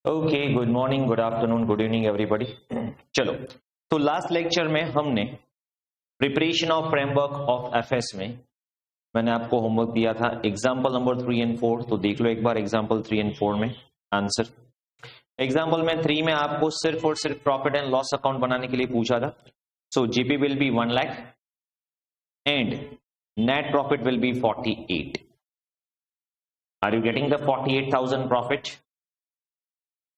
Okay, good morning, good afternoon, good evening everybody. चलो, तो last lecture में हमने preparation of framework of FS में मैंने आपको होमवर्क दिया था एग्जांपल नंबर 3 एंड 4। तो देख लो एक बार एग्जांपल 3 एंड 4 में आंसर। एग्जांपल में 3 में आपको सिर्फ और सिर्फ प्रॉफिट एंड लॉस अकाउंट बनाने के लिए पूछा था। So GP will be 1 lakh and net profit will be 48। Are you getting the 48,000 profit?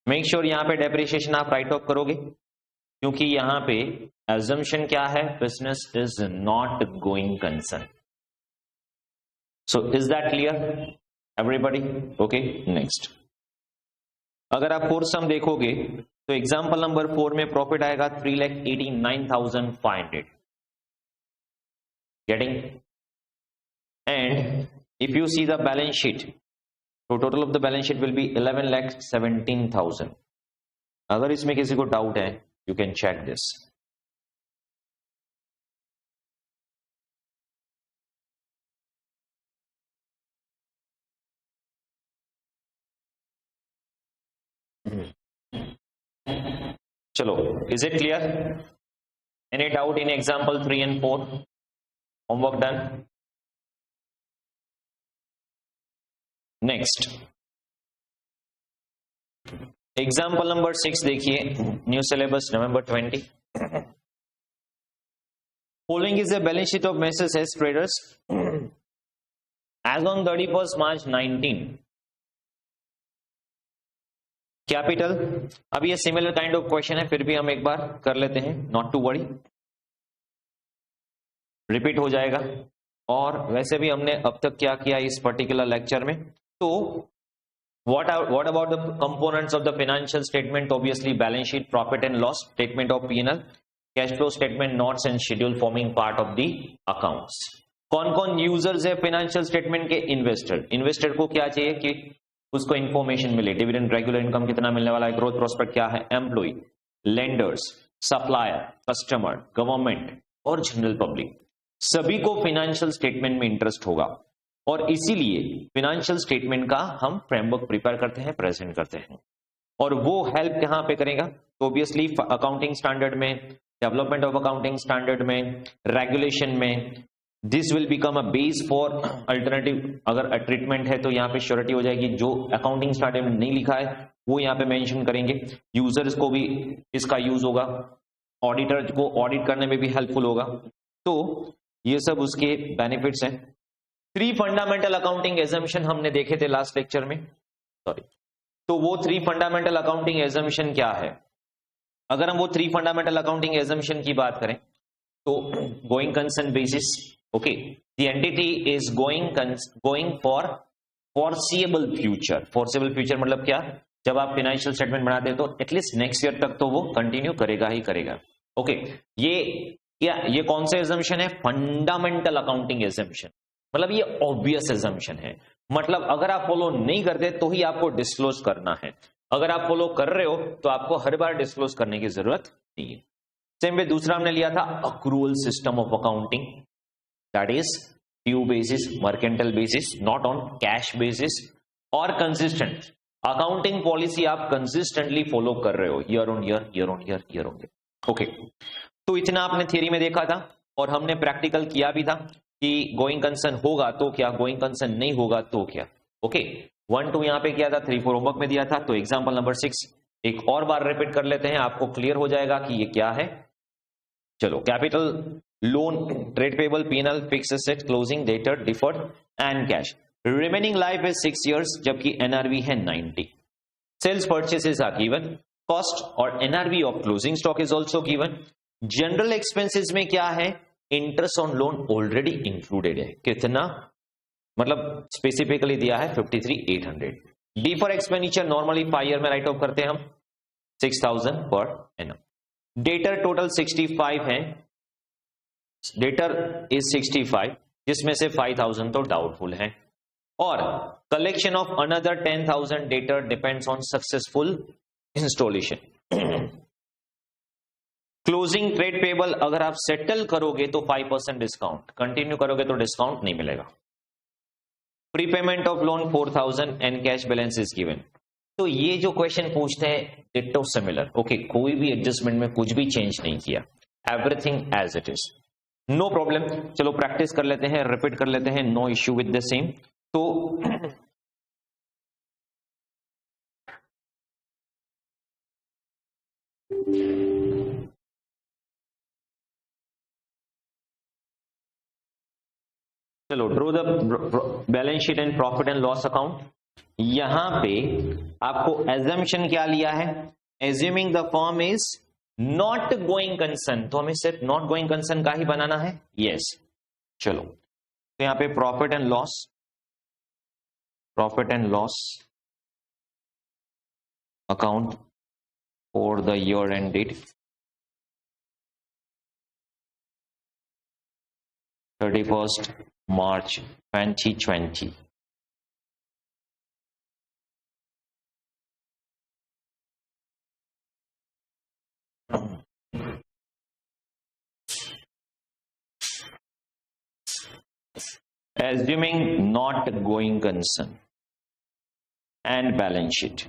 Make sure यहां पे डेप्रिसिएशन आप राइट ऑफ करोगे, क्योंकि यहां पे assumption क्या है? Business is not going concern. So is that clear everybody? Okay, next. अगर आप फोर्थ सम देखोगे तो एग्जांपल नंबर 4 में प्रॉफिट आएगा 3,89,500 getting, and if you see the balance sheet, तो total of the balance sheet will be 11,17,000। अगर इसमें किसी को डाउट है यू कैन चेक दिस। चलो, is it clear? Any doubt in example 3 and 4? Homework done? Next example number 6 देखिए, new syllabus November 20। Following is the balance sheet of messrs S traders as on 31 March 19। Capital, अब ये similar kind of question है, फिर भी हम एक बार कर लेते हैं, नॉट टू वरी, रिपीट हो जाएगा। और वैसे भी हमने अब तक क्या किया इस पर्टिकुलर लेक्चर में। तो what about the components of the financial statement? Obviously balance sheet, profit and loss, statement of P&L, cash flow statement, notes and schedule forming part of the accounts। कौन कौन यूजर्स है financial statement के? Investor को क्या चाहिए कि उसको information मिले, डिविडेंड, रेगुलर इनकम कितना मिलने वाला है, ग्रोथ प्रोस्पेक्ट क्या है, employ, lenders, supplier, customer, government और जनरल पब्लिक, सभी को फाइनेंशियल स्टेटमेंट में इंटरेस्ट होगा। और इसीलिए फाइनेंशियल स्टेटमेंट का हम फ्रेमवर्क प्रिपेयर करते हैं, प्रेजेंट करते हैं। और वो हेल्प कहां पे करेगा? तो ऑब्वियसली अकाउंटिंग स्टैंडर्ड में, डेवलपमेंट ऑफ अकाउंटिंग स्टैंडर्ड में, रेगुलेशन में। This will become a base for alternative. अगर ट्रीटमेंट है तो यहाँ पे श्योरिटी हो जाएगी, जो अकाउंटिंग स्टैंडर्ड में नहीं लिखा है वो यहाँ पे मेंशन करेंगे। यूजर्स को भी इसका यूज होगा, ऑडिटर को ऑडिट करने में भी हेल्पफुल होगा। तो ये सब उसके बेनिफिट्स हैं। 3 फंडामेंटल अकाउंटिंग एजम्पशन हमने देखे थे लास्ट लेक्चर में, सॉरी। तो वो 3 फंडामेंटल अकाउंटिंग एजम्पशन क्या है? अगर हम वो 3 फंडामेंटल अकाउंटिंग एजम्पशन की बात करें तो going concern basis, okay, the entity is going for foreseeable future. Foreseeable future मतलब क्या? जब आप फाइनेंशियल स्टेटमेंट बनाते हैं तो एटलीस्ट नेक्स्ट ईयर तक तो वो कंटिन्यू करेगा ही करेगा। ओके, ये कौन सा एजम्पशन है? Fundamental accounting assumption. मतलब ये ऑब्वियस एजम्पशन है, मतलब अगर आप फॉलो नहीं करते तो ही आपको डिस्क्लोज करना है। अगर आप फॉलो कर रहे हो तो आपको हर बार डिस्क्लोज करने की जरूरत नहीं है। सेम वे दूसरा हमने लिया था accrual system of accounting, that is due basis, mercantile basis, not on cash basis. और कंसिस्टेंट अकाउंटिंग पॉलिसी आप कंसिस्टेंटली फॉलो कर रहे हो, year on year, year on year, year on year. Okay, तो इतना आपने थियरी में देखा था और हमने प्रैक्टिकल किया भी था कि गोइंग कंसर्न होगा तो क्या, गोइंग कंसर्न नहीं होगा तो क्या। ओके, 1 2 यहां पे किया था, 3 4 होमवर्क में दिया था। तो एग्जांपल नंबर 6 एक और बार रिपीट कर लेते हैं, आपको क्लियर हो जाएगा कि ये क्या है। चलो, capital, loan, trade payable, P&L, fixed asset, closing, debtor, deferred and cash. Remaining life is 6 years, जबकि एनआरवी है 90। Sales purchases are given, cost और NRV of closing stock is also given. General expenses में क्या है? Interest on loan already included है, कितना मतलब specifically दिया है 53,800। D for expenditure normally 5 year में राइट ऑफ करते हैं हम, 6,000 पर एनम। डेटर टोटल 65 है, डेटर इज 65, जिसमें से 5,000 तो डाउटफुल है। और collection of another 10,000 debtor depends on successful installation. Closing trade payable अगर आप सेटल करोगे तो 5% डिस्काउंट, कंटिन्यू करोगे तो डिस्काउंट नहीं मिलेगा। Prepayment of loan 4,000 and cash balance is given. तो ये जो क्वेश्चन पूछते हैं डिट्टो सिमिलर, ओके, कोई भी एडजस्टमेंट में कुछ भी चेंज नहीं किया, everything as it is, no problem. चलो प्रैक्टिस कर लेते हैं, रिपीट कर लेते हैं, no issue with the same. तो चलो draw the balance sheet and profit and loss account. यहां पे आपको एजम्पशन क्या लिया है, assuming the firm is not going concern, तो हमें सिर्फ नॉट गोइंग कंसर्न का ही बनाना है, यस। चलो तो यहां पे profit and loss account for the year ended 31st March 2020। Assuming not going concern and balance sheet।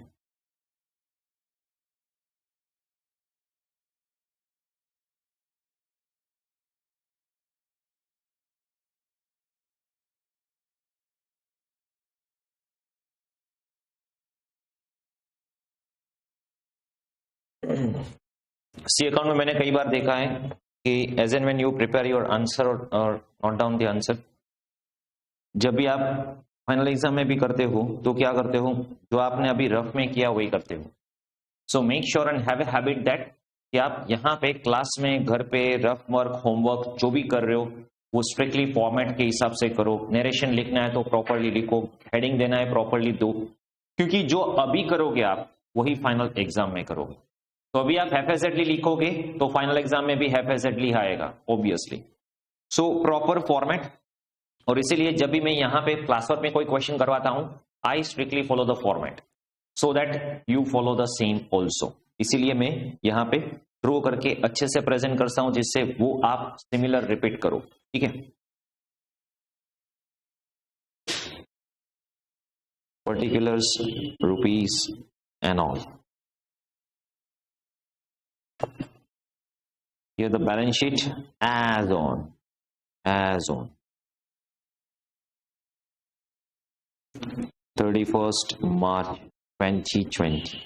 C account में मैंने कई बार देखा है कि as and when you prepare your answer और नोट डाउन द आंसर, जब भी आप फाइनल एग्जाम में भी करते हो तो क्या करते हो, जो आपने अभी रफ में किया वही करते हो। So make sure and have a habit that कि आप यहाँ पे क्लास में, घर पे रफ वर्क, होमवर्क जो भी कर रहे हो वो स्ट्रिक्टली फॉर्मेट के हिसाब से करो। नरेशन लिखना है तो प्रॉपरली लिखो, हेडिंग देना है प्रॉपरली दो, क्योंकि जो अभी करोगे आप वही फाइनल एग्जाम में करोगे। तो अभी आप हैफेजेडली लिखोगे तो फाइनल एग्जाम में भी हैफेजेडली आएगा ऑब्वियसली। सो प्रॉपर फॉर्मेट, और इसीलिए जब भी मैं यहाँ पे क्लास वर्क में कोई क्वेश्चन करवाता हूं, आई strictly follow the format so that you follow the same also. इसीलिए मैं यहाँ पे ड्रॉ करके अच्छे से प्रेजेंट करता हूं जिससे वो आप सिमिलर रिपीट करो, ठीक है। Particulars, rupees and all. Here the balance sheet as on 31st March 2020।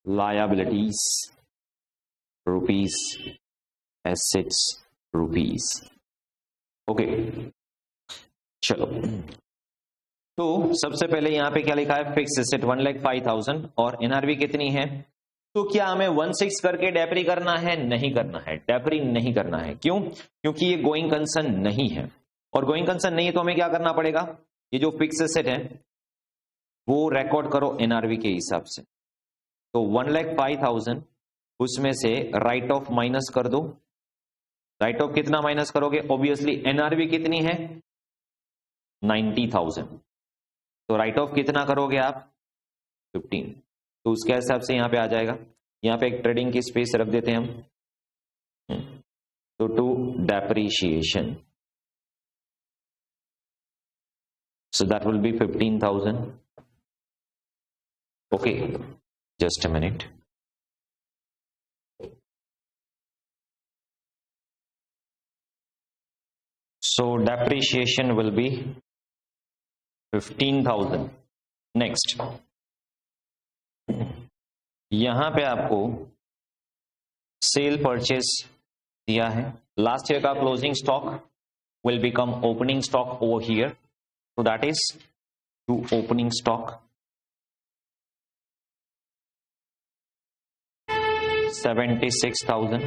Liabilities rupees, assets rupees, okay. चलो तो सबसे पहले यहां पे क्या लिखा है, फिक्स एसेट 1,05,000 और एनआरवी कितनी है। तो क्या हमें 16 करके डेप्री करना है, नहीं करना है, डेप्री नहीं करना है। क्यों, क्योंकि ये गोइंग कंसर्न नहीं है, और गोइंग कंसर्न नहीं है तो हमें क्या करना पड़ेगा, ये जो फिक्स एसेट है वो रिकॉर्ड करो एनआरवी के हिसाब से। तो 1,05,000 उसमें से राइट ऑफ माइनस कर दो। राइट ऑफ कितना माइनस करोगे, ऑब्वियसली एनआरवी कितनी है 90,000, तो राइट ऑफ कितना करोगे आप 15, तो उसके हिसाब से यहां पे आ जाएगा। यहां पे एक ट्रेडिंग की स्पेस रख देते हैं हम, तो to depreciation, so that will be 15,000, okay. Just a minute, so depreciation will be 15,000। Next, यहां पे आपको सेल परचेस दिया है। लास्ट ईयर का closing stock will become opening stock over here, so that is to opening stock 76,000।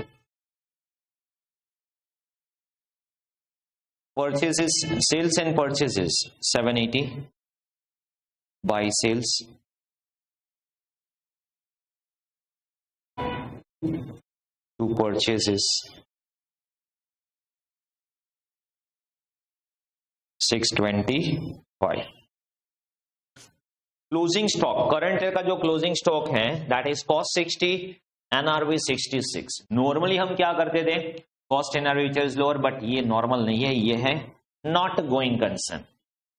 Purchases, sales and purchases 780, buy sales to purchases 625। Closing stock, current year का जो closing stock है that is cost 60, NRV 66। Normally हम क्या करते थे, cost NRV which is lower, but ये normal नहीं है, ये है नॉट गोइंग कंसर्न।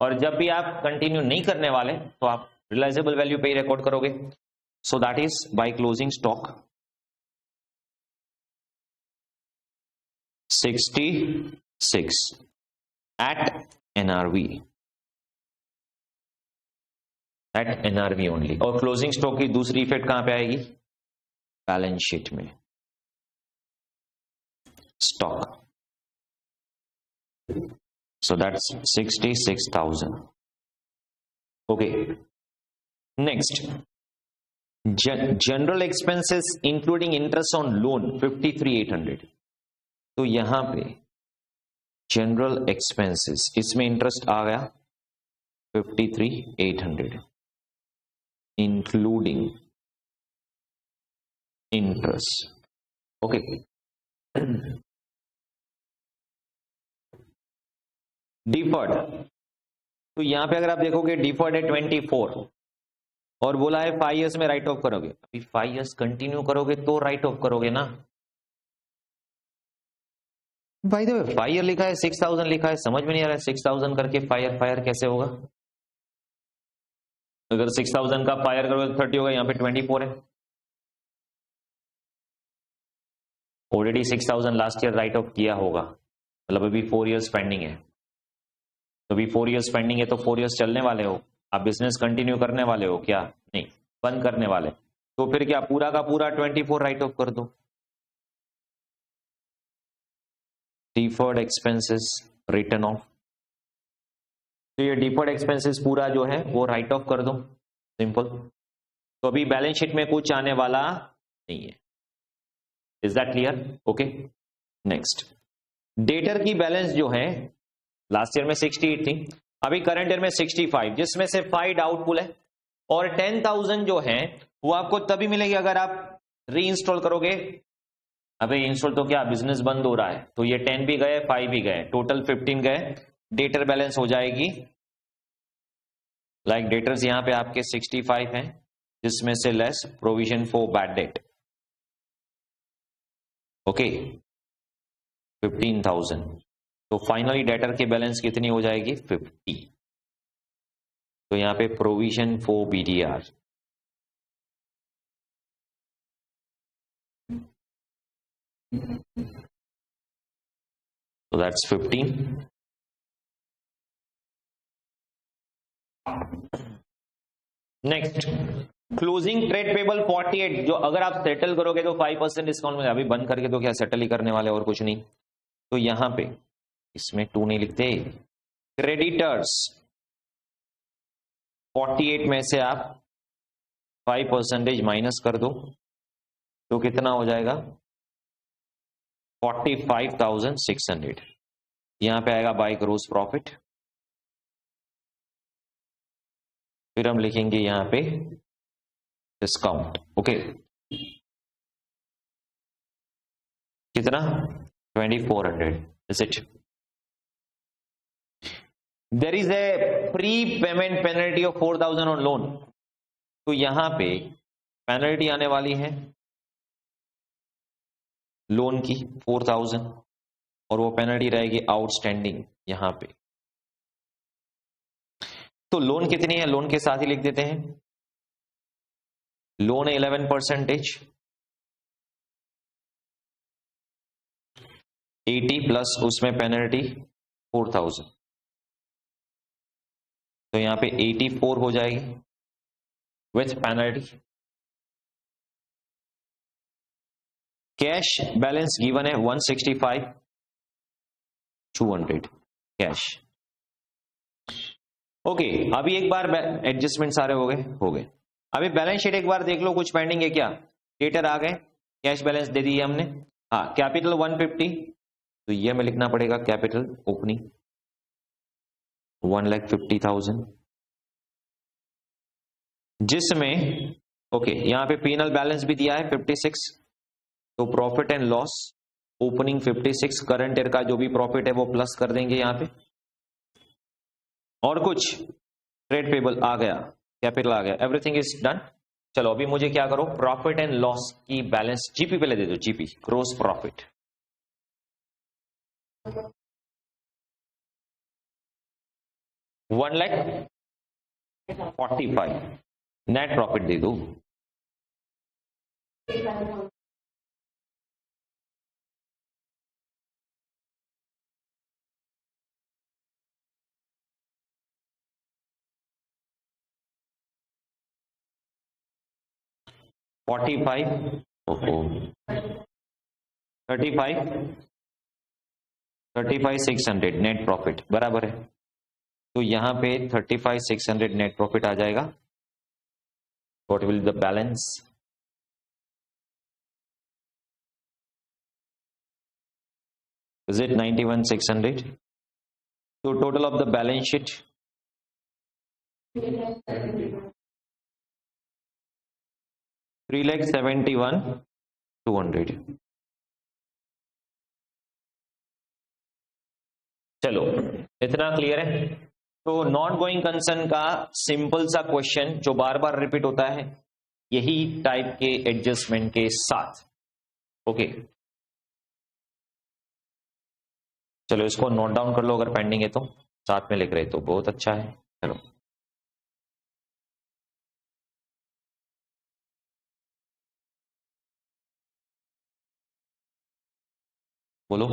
और जब भी आप कंटिन्यू नहीं करने वाले तो आप रियलाइजेबल वैल्यू पे ही रिकॉर्ड करोगे. So that is by closing stock 66 at NRV. At NRV only. और क्लोजिंग स्टॉक की दूसरी इफेक्ट कहां पे आएगी? बैलेंस शीट में. Stock. So that's 66,000. Okay. Next, general expenses including interest on loan 53,800. तो यहां पे जनरल एक्सपेंसेस, इसमें इंटरेस्ट आ गया 53,800 इंक्लूडिंग इंटरेस्ट. ओके. डिफर्ड, तो यहां पे अगर आप देखोगे डिफर्ड है 24 और बोला है 5 इयर्स में राइट ऑफ करोगे. अभी 5 इयर्स कंटिन्यू करोगे तो राइट ऑफ करोगे ना. बाय द वे 5 ईयर लिखा है, 6,000 लिखा है, समझ में नहीं आ रहा है 6,000 करके 5 ईयर कैसे होगा. अगर 6,000 का 5 ईयर करोगे तो 30 होगा, यहाँ पे 24 है. Already 6,000 last year right of किया होगा, मतलब अभी 4 इयर्स पेंडिंग है. तो अभी 4 इयर्स पेंडिंग है तो 4 इयर्स चलने वाले हो. आप बिजनेस कंटिन्यू करने वाले हो क्या? नहीं, बंद करने वाले. तो फिर क्या पूरा का पूरा 24 राइट ऑफ कर दो. Deferred expenses return of. तो ये डिफर्ड एक्सपेंसेस पूरा जो है वो राइट ऑफ कर दो, सिंपल. तो अभी बैलेंस शीट में कुछ आने वाला नहीं है. Is that clear? Okay. Next, debtor की बैलेंस जो है लास्ट ईयर में 68 थी, अभी करंट ईयर में 65, जिसमें से 5 डाउटफुल है और 10,000 जो है वो आपको तभी मिलेगी अगर आप री इंस्टॉल करोगे. अभी इंस्टॉल तो क्या, बिजनेस बंद हो रहा है, तो ये 10 भी गए, 5 भी गए, टोटल 15 गए. डेटर बैलेंस हो जाएगी लाइक डेटर्स यहां पे आपके 65 हैं, जिसमें से less provision for bad debt. Okay, 15,000. तो फाइनली डेटर की बैलेंस कितनी हो जाएगी? 50. तो यहां पे provision for BDR so that's 15. Next, closing trade payable 48, जो अगर आप सेटल करोगे तो 5% डिस्काउंट में. अभी बंद करके तो क्या सेटल ही करने वाले और कुछ नहीं. तो यहां पे इसमें 2 नहीं लिखते. क्रेडिटर्स 48 में से आप 5% माइनस कर दो तो कितना हो जाएगा? 45,600. यहां पे आएगा बाय ग्रोस प्रॉफिट. फिर हम लिखेंगे यहां पे डिस्काउंट. ओके, कितना? 2,400. Is it? There is a prepayment penalty of 4,000 on loan. तो यहां पे पेनल्टी आने वाली है लोन की 4,000 और वो पेनल्टी रहेगी आउटस्टैंडिंग यहां पे. तो लोन कितनी है? लोन के साथ ही लिख देते हैं. लोन है 11%, 80 प्लस उसमें पेनल्टी 4,000, तो यहां पे 84 हो जाएगी with penalty. Cash balance given है 165,200 कैश. ओके, अभी एक बार एडजस्टमेंट सारे हो गए. अभी बैलेंस शीट एक बार देख लो, कुछ पेंडिंग है क्या? डेटर आ गए, कैश बैलेंस दे दी है हमने. हाँ, कैपिटल 150, तो ये हमें लिखना पड़ेगा कैपिटल ओपनिंग 1,50,000, जिसमें ओके यहां पे पीएनएल बैलेंस भी दिया है 56. तो profit and loss opening 56, current year का जो भी प्रॉफिट है वो प्लस कर देंगे यहां पे. और कुछ ट्रेड पेबल आ गया, कैपिटल आ गया, एवरीथिंग इज डन. चलो अभी मुझे क्या करो, प्रॉफिट एंड लॉस की बैलेंस जीपी पहले दे दो. GP gross profit. 1,45,000 net profit दे दो। $45, 35,600 नेट प्रॉफिट बराबर है। तो यहां पे 35,600 नेट प्रॉफिट आ जाएगा। What will the balance? Is it 91,600? तो total of the balance sheet 3,71,200। चलो इतना क्लियर है। तो नॉन गोइंग कंसर्न का सिंपल सा क्वेश्चन जो बार बार रिपीट होता है, यही टाइप के एडजस्टमेंट के साथ। ओके चलो इसको नोट डाउन कर लो, अगर पेंडिंग है तो, साथ में लिख रहे तो बहुत अच्छा है। चलो बोलो।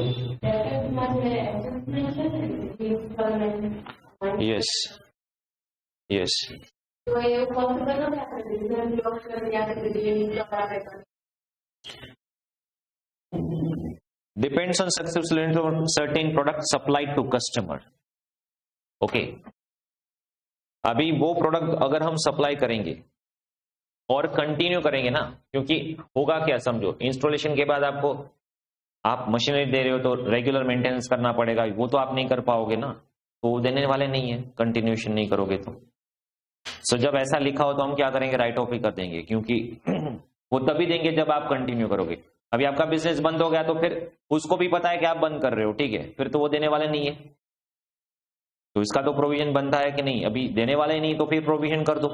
Yes yes depends on successful certain product supplied to customer. Okay अभी वो प्रोडक्ट अगर हम सप्लाई करेंगे और कंटिन्यू करेंगे ना, क्योंकि होगा क्या समझो, इंस्टॉलेशन के बाद आपको, आप मशीनरी दे रहे हो तो रेगुलर मेंटेनेंस करना पड़ेगा, वो तो आप नहीं कर पाओगे ना, तो वो देने वाले नहीं है कंटिन्यूशन नहीं करोगे तो। सो जब ऐसा लिखा हो तो हम क्या करेंगे, राइट ऑफ ही कर देंगे, क्योंकि वो तभी देंगे जब आप कंटिन्यू करोगे। अभी आपका बिजनेस बंद हो गया तो फिर उसको भी पता है कि आप बंद कर रहे हो, ठीक है, फिर तो वो देने वाले नहीं है, तो इसका तो प्रोविजन बनता है कि नहीं, अभी देने वाले नहीं तो फिर प्रोविजन कर दो।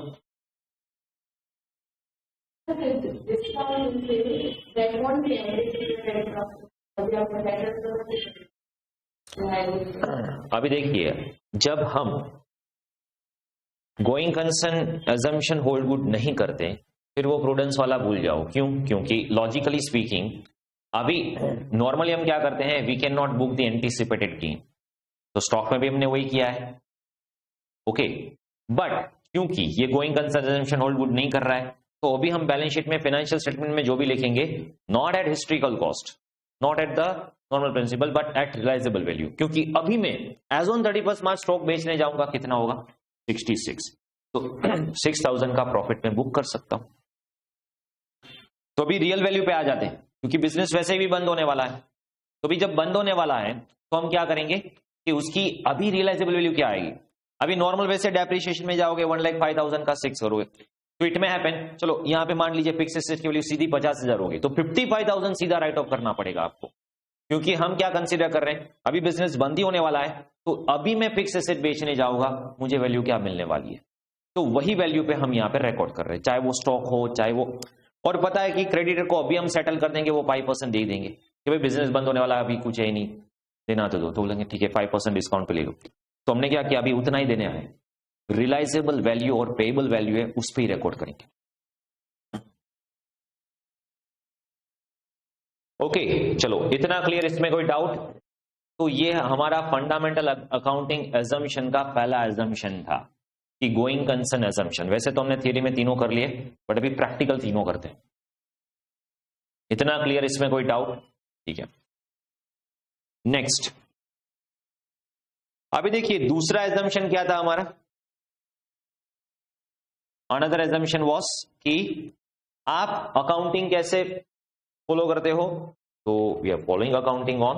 अभी देखिए जब हम going concern assumption hold good नहीं करते फिर वो प्रूडेंस वाला भूल जाओ। क्यों? क्योंकि लॉजिकली स्पीकिंग अभी नॉर्मली हम क्या करते हैं, we can not book the anticipated gain, तो स्टॉक में भी हमने वही किया है। ओके बट क्योंकि ये going concern assumption hold good नहीं कर रहा है, तो अभी हम बैलेंस शीट में फाइनेंशियल स्टेटमेंट में जो भी लिखेंगे, not at historical cost, not at the normal principle, but at realisable value. क्योंकि अभी मैं एज ऑन 31 मार्च स्टॉक बेचने जाऊंगा, कितना होगा 66, तो 6,000 का प्रॉफिट में बुक कर सकता हूं। तो अभी रियल वैल्यू पे आ जाते हैं, क्योंकि बिजनेस वैसे भी बंद होने वाला है। तो अभी जब बंद होने वाला है तो हम क्या करेंगे कि उसकी अभी रियलाइजेबल वैल्यू क्या आएगी। अभी नॉर्मल वैसे डेप्रिसिएशन में जाओगे 1,05,000 का 6 करोगे, तो इट में हैपन, चलो यहां पे मान लीजिए फिक्स एसेट की वैल्यू सीधी 50,000 होगी, तो 55,000 सीधा राइट ऑफ करना पड़ेगा आपको, क्योंकि हम क्या कंसीडर कर रहे हैं, अभी बिजनेस बंद ही होने वाला है, तो अभी मैं फिक्स एसेट बेचने जाऊंगा, मुझे वैल्यू क्या मिलने वाली है, तो वही वैल्यू पे हम यहाँ पे रिकॉर्ड कर रहे हैं, चाहे वो स्टॉक हो चाहे वो। और पता है कि क्रेडिटर को अभी हम सेटल कर देंगे, वो 5% दे देंगे कि भाई बिजनेस बंद होने वाला है, अभी कुछ है ही नहीं, देना तो दो, तो बोलेंगे ठीक है 5% डिस्काउंट पे ले लो। तो हमने क्या किया, अभी उतना ही देने आए, रियलाइजेबल वैल्यू और पेएबल वैल्यू है उस पर ही रिकॉर्ड करेंगे। ओके चलो इतना क्लियर, इसमें कोई डाउट? तो ये हमारा फंडामेंटल अकाउंटिंग एजम्पशन का पहला एजम्पशन था कि गोइंग कंसर्न एजम्पशन। वैसे तो हमने थ्योरी में तीनों कर लिए, बट अभी प्रैक्टिकल तीनों करते हैं। इतना क्लियर, इसमें कोई डाउट? ठीक है नेक्स्ट। अभी देखिए दूसरा एजम्पशन क्या था हमारा, अनदर एजम्पशन वाज कि आप अकाउंटिंग कैसे फॉलो करते हो, तो we are following accounting on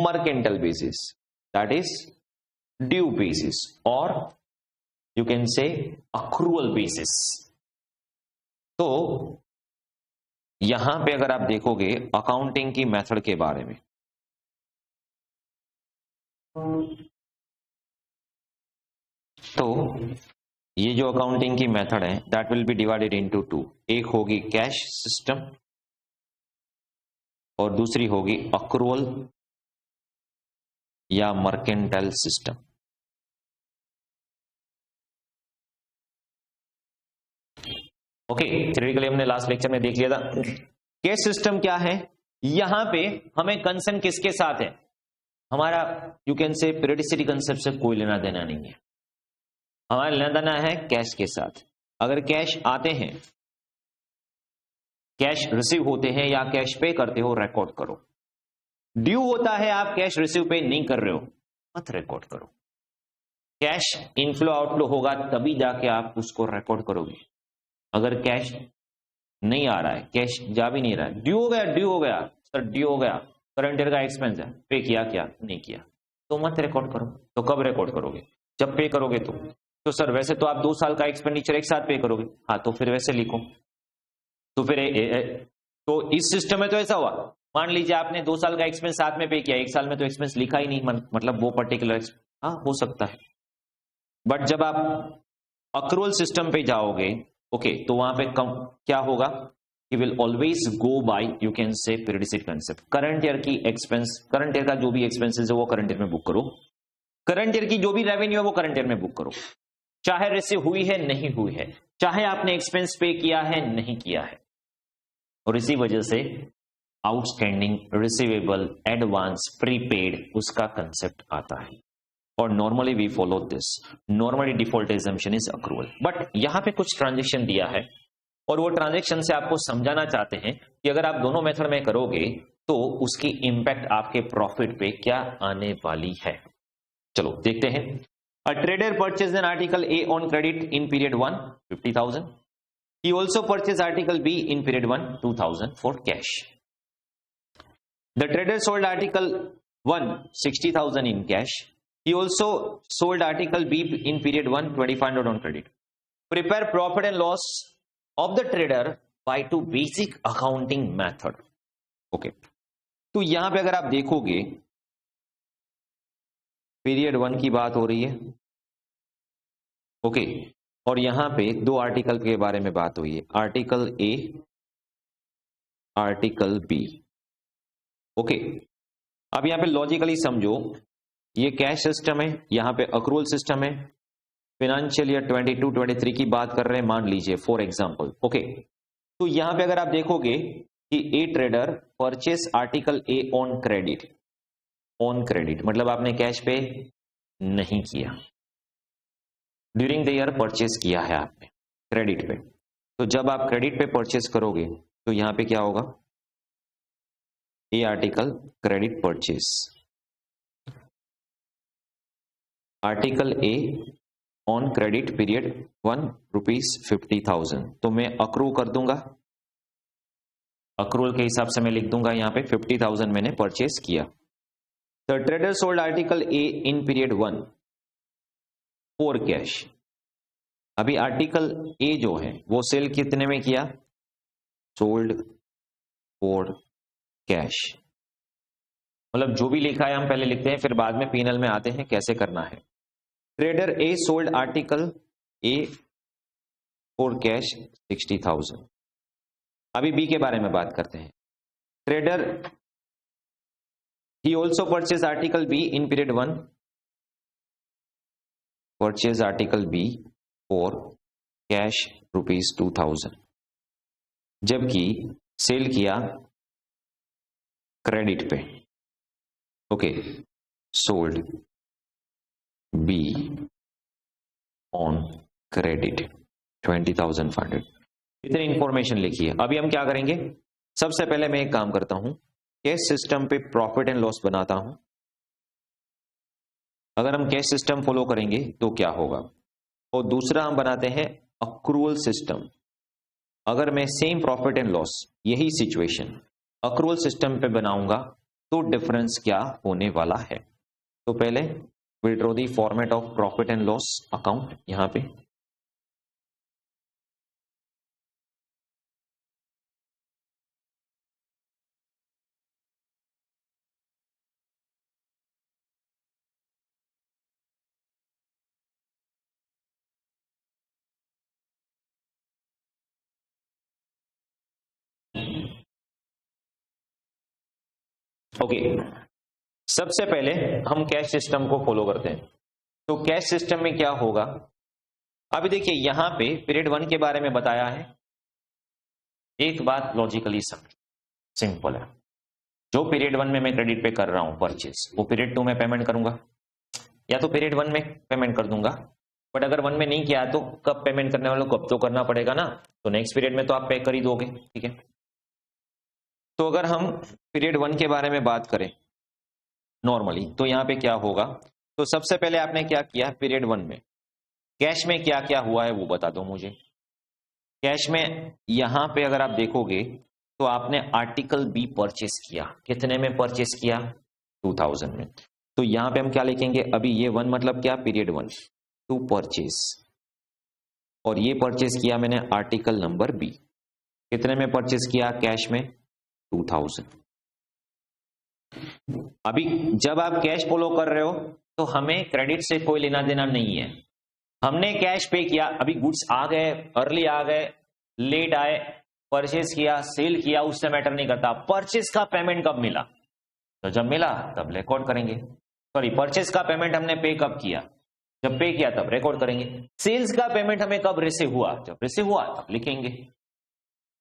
mercantile basis, that is due basis, और you can say accrual basis. तो यहां पे अगर आप देखोगे अकाउंटिंग की मेथड के बारे में, तो ये जो अकाउंटिंग की मेथड है that will B divided into two. एक होगी कैश सिस्टम और दूसरी होगी अक्रूअल या मर्केंटाइल सिस्टम। ओके, थ्योरेटिकली हमने लास्ट लेक्चर में देख लिया था। कैश सिस्टम क्या है, यहां पे हमें कंसर्न किसके साथ है, हमारा you can say periodicity concept से कोई लेना देना नहीं है, हमारा लेना देना है कैश के साथ। अगर कैश आते हैं, कैश रिसीव होते हैं या कैश पे करते हो, रिकॉर्ड करो। ड्यू होता है, आप कैश रिसीव पे नहीं कर रहे हो, मत रिकॉर्ड करो। कैश इनफ्लो आउटफ्लो होगा तभी जाके आप उसको रिकॉर्ड करोगे। अगर कैश नहीं आ रहा है, कैश जा भी नहीं रहा है, ड्यू हो गया, ड्यू हो गया सर, ड्यू हो गया, करंट ईयर का एक्सपेंस है, पे किया क्या, नहीं किया, तो मत रिकॉर्ड करो। तो कब रिकॉर्ड करोगे, जब पे करोगे। तो सर वैसे तो आप 2 साल का एक्सपेंडिचर एक साथ पे करोगे, हाँ तो फिर वैसे लिखो। तो फिर तो इस सिस्टम में तो ऐसा हुआ, मान लीजिए आपने 2 साल का एक्सपेंस साथ में पे किया, 1 साल में तो एक्सपेंस लिखा ही नहीं, मतलब वो पर्टिकुलर, हाँ हो सकता है। बट जब आप अक्रूवल सिस्टम पे जाओगे, ओके, तो वहां पे क्या होगा, he will always go by you can say periodicity concept. Current year की एक्सपेंस, करंट ईयर का जो भी एक्सपेंसेस है वो करंट ईयर में बुक करो, करंट ईयर की जो भी रेवेन्यू है वो करंट ईयर में बुक करो, चाहे रिसीव हुई है नहीं हुई है, चाहे आपने एक्सपेंस पे किया है नहीं किया है। और इसी वजह से आउटस्टैंडिंग, रिसीवेबल, एडवांस, प्रीपेड, उसका कंसेप्ट आता है। और normally we follow this, normally default assumption is accrual. But यहां पे कुछ ट्रांजेक्शन दिया है और वो ट्रांजेक्शन से आपको समझाना चाहते हैं कि अगर आप दोनों मेथड में करोगे तो उसकी इंपैक्ट आपके प्रॉफिट पे क्या आने वाली है। चलो देखते हैं। A trader purchased an article A on credit in period 1, 50,000. He also purchased article B in period 1, 2,000 for cash. The trader sold article 1, 60,000 in cash. He also sold article B in period 1, 2,500 on credit. Prepare profit and loss of the trader by 2 basic accounting method. Okay. तो यहां पे अगर आप देखोगे, period 1 की बात हो रही है, ओके, और यहां पे 2 आर्टिकल के बारे में बात हुई है, article a, article B. Okay, अब यहां पे लॉजिकली समझो, ये कैश सिस्टम है, यहां पे अक्रूवल सिस्टम है, फाइनेंशियल ईयर 22-23 की बात कर रहे हैं मान लीजिए फॉर एग्जांपल। ओके, तो यहां पे अगर आप देखोगे कि ए trader purchase article A on credit, on credit मतलब आपने कैश पे नहीं किया, ड्यूरिंग द ईयर परचेस किया है आपने क्रेडिट पे। तो जब आप क्रेडिट पे परचेस करोगे तो यहां पे क्या होगा, a article credit purchase, article A on credit period 1 ₹50,000, तो मैं अक्रू कर दूंगा, अक्रूवल के हिसाब से मैं लिख दूंगा यहां पे 50,000 मैंने परचेस किया। The trader sold article a in period 1 for cash. अभी आर्टिकल ए जो है वो सेल कितने में किया, सोल्ड फॉर कैश, मतलब जो भी लिखा है हम पहले लिखते हैं फिर बाद में पीनल में आते हैं कैसे करना है। Trader A sold article A for cash 60,000। अभी बी के बारे में बात करते हैं। Trader he also purchased article B in period 1, purchase article B for cash ₹2,000, जबकि सेल किया क्रेडिट पे। Okay, sold B on credit 20,500। इतनी इंफॉर्मेशन लिखी है। अभी हम क्या करेंगे, सबसे पहले मैं एक काम करता हूं, कैश सिस्टम पे प्रॉफिट एंड लॉस बनाता हूं। अगर हम कैश सिस्टम फॉलो करेंगे तो क्या होगा, और दूसरा हम बनाते हैं अक्रूवल सिस्टम। अगर मैं सेम प्रॉफिट एंड लॉस, यही सिचुएशन अक्रूवल सिस्टम पे बनाऊंगा तो डिफरेंस क्या होने वाला है। तो पहले will draw the format of profit and loss account. यहां पे ओके, सबसे पहले हम कैश सिस्टम को फॉलो करते हैं। तो कैश सिस्टम में क्या होगा, अभी देखिए यहां पे पीरियड 1 के बारे में बताया है, एक बात लॉजिकली समझ, सिंपल है, जो पीरियड 1 में मैं क्रेडिट पे कर रहा हूं परचेस, वो पीरियड 2 में पेमेंट करूंगा, या तो पीरियड 1 में पेमेंट कर दूंगा, बट अगर 1 में नहीं किया तो कब पेमेंट करने वालों को, कब तो करना पड़ेगा ना, तो नेक्स्ट पीरियड में तो आप पे कर ही दोगे, ठीक है। तो अगर हम पीरियड 1 के बारे में बात करें नॉर्मली, तो यहां पे क्या होगा, तो सबसे पहले आपने क्या किया, पीरियड 1 में कैश में क्या क्या हुआ है वो बता दो मुझे। कैश में यहां पे अगर आप देखोगे तो आपने आर्टिकल बी परचेस किया, कितने में परचेस किया, 2000 में। तो यहां पे हम क्या लिखेंगे, अभी ये 1 मतलब क्या, पीरियड 1 टू परचेस, और ये परचेस किया मैंने आर्टिकल नंबर बी, कितने में परचेस किया, कैश में 2000। अभी जब आप कैश फॉलो कर रहे हो तो हमें क्रेडिट से कोई लेना देना नहीं है, हमने कैश पे किया, अभी गुड्स आ गए, अर्ली आ गए, लेट आए, परचेस किया, सेल किया, उससे मैटर नहीं करता, परचेस का पेमेंट कब मिला, तो जब मिला तब रिकॉर्ड करेंगे, सॉरी परचेस का पेमेंट हमने पे कब किया, जब पे किया तब रिकॉर्ड करेंगे, सेल्स का पेमेंट हमें कब रिसीव हुआ, जब रिसीव हुआ तब लिखेंगे।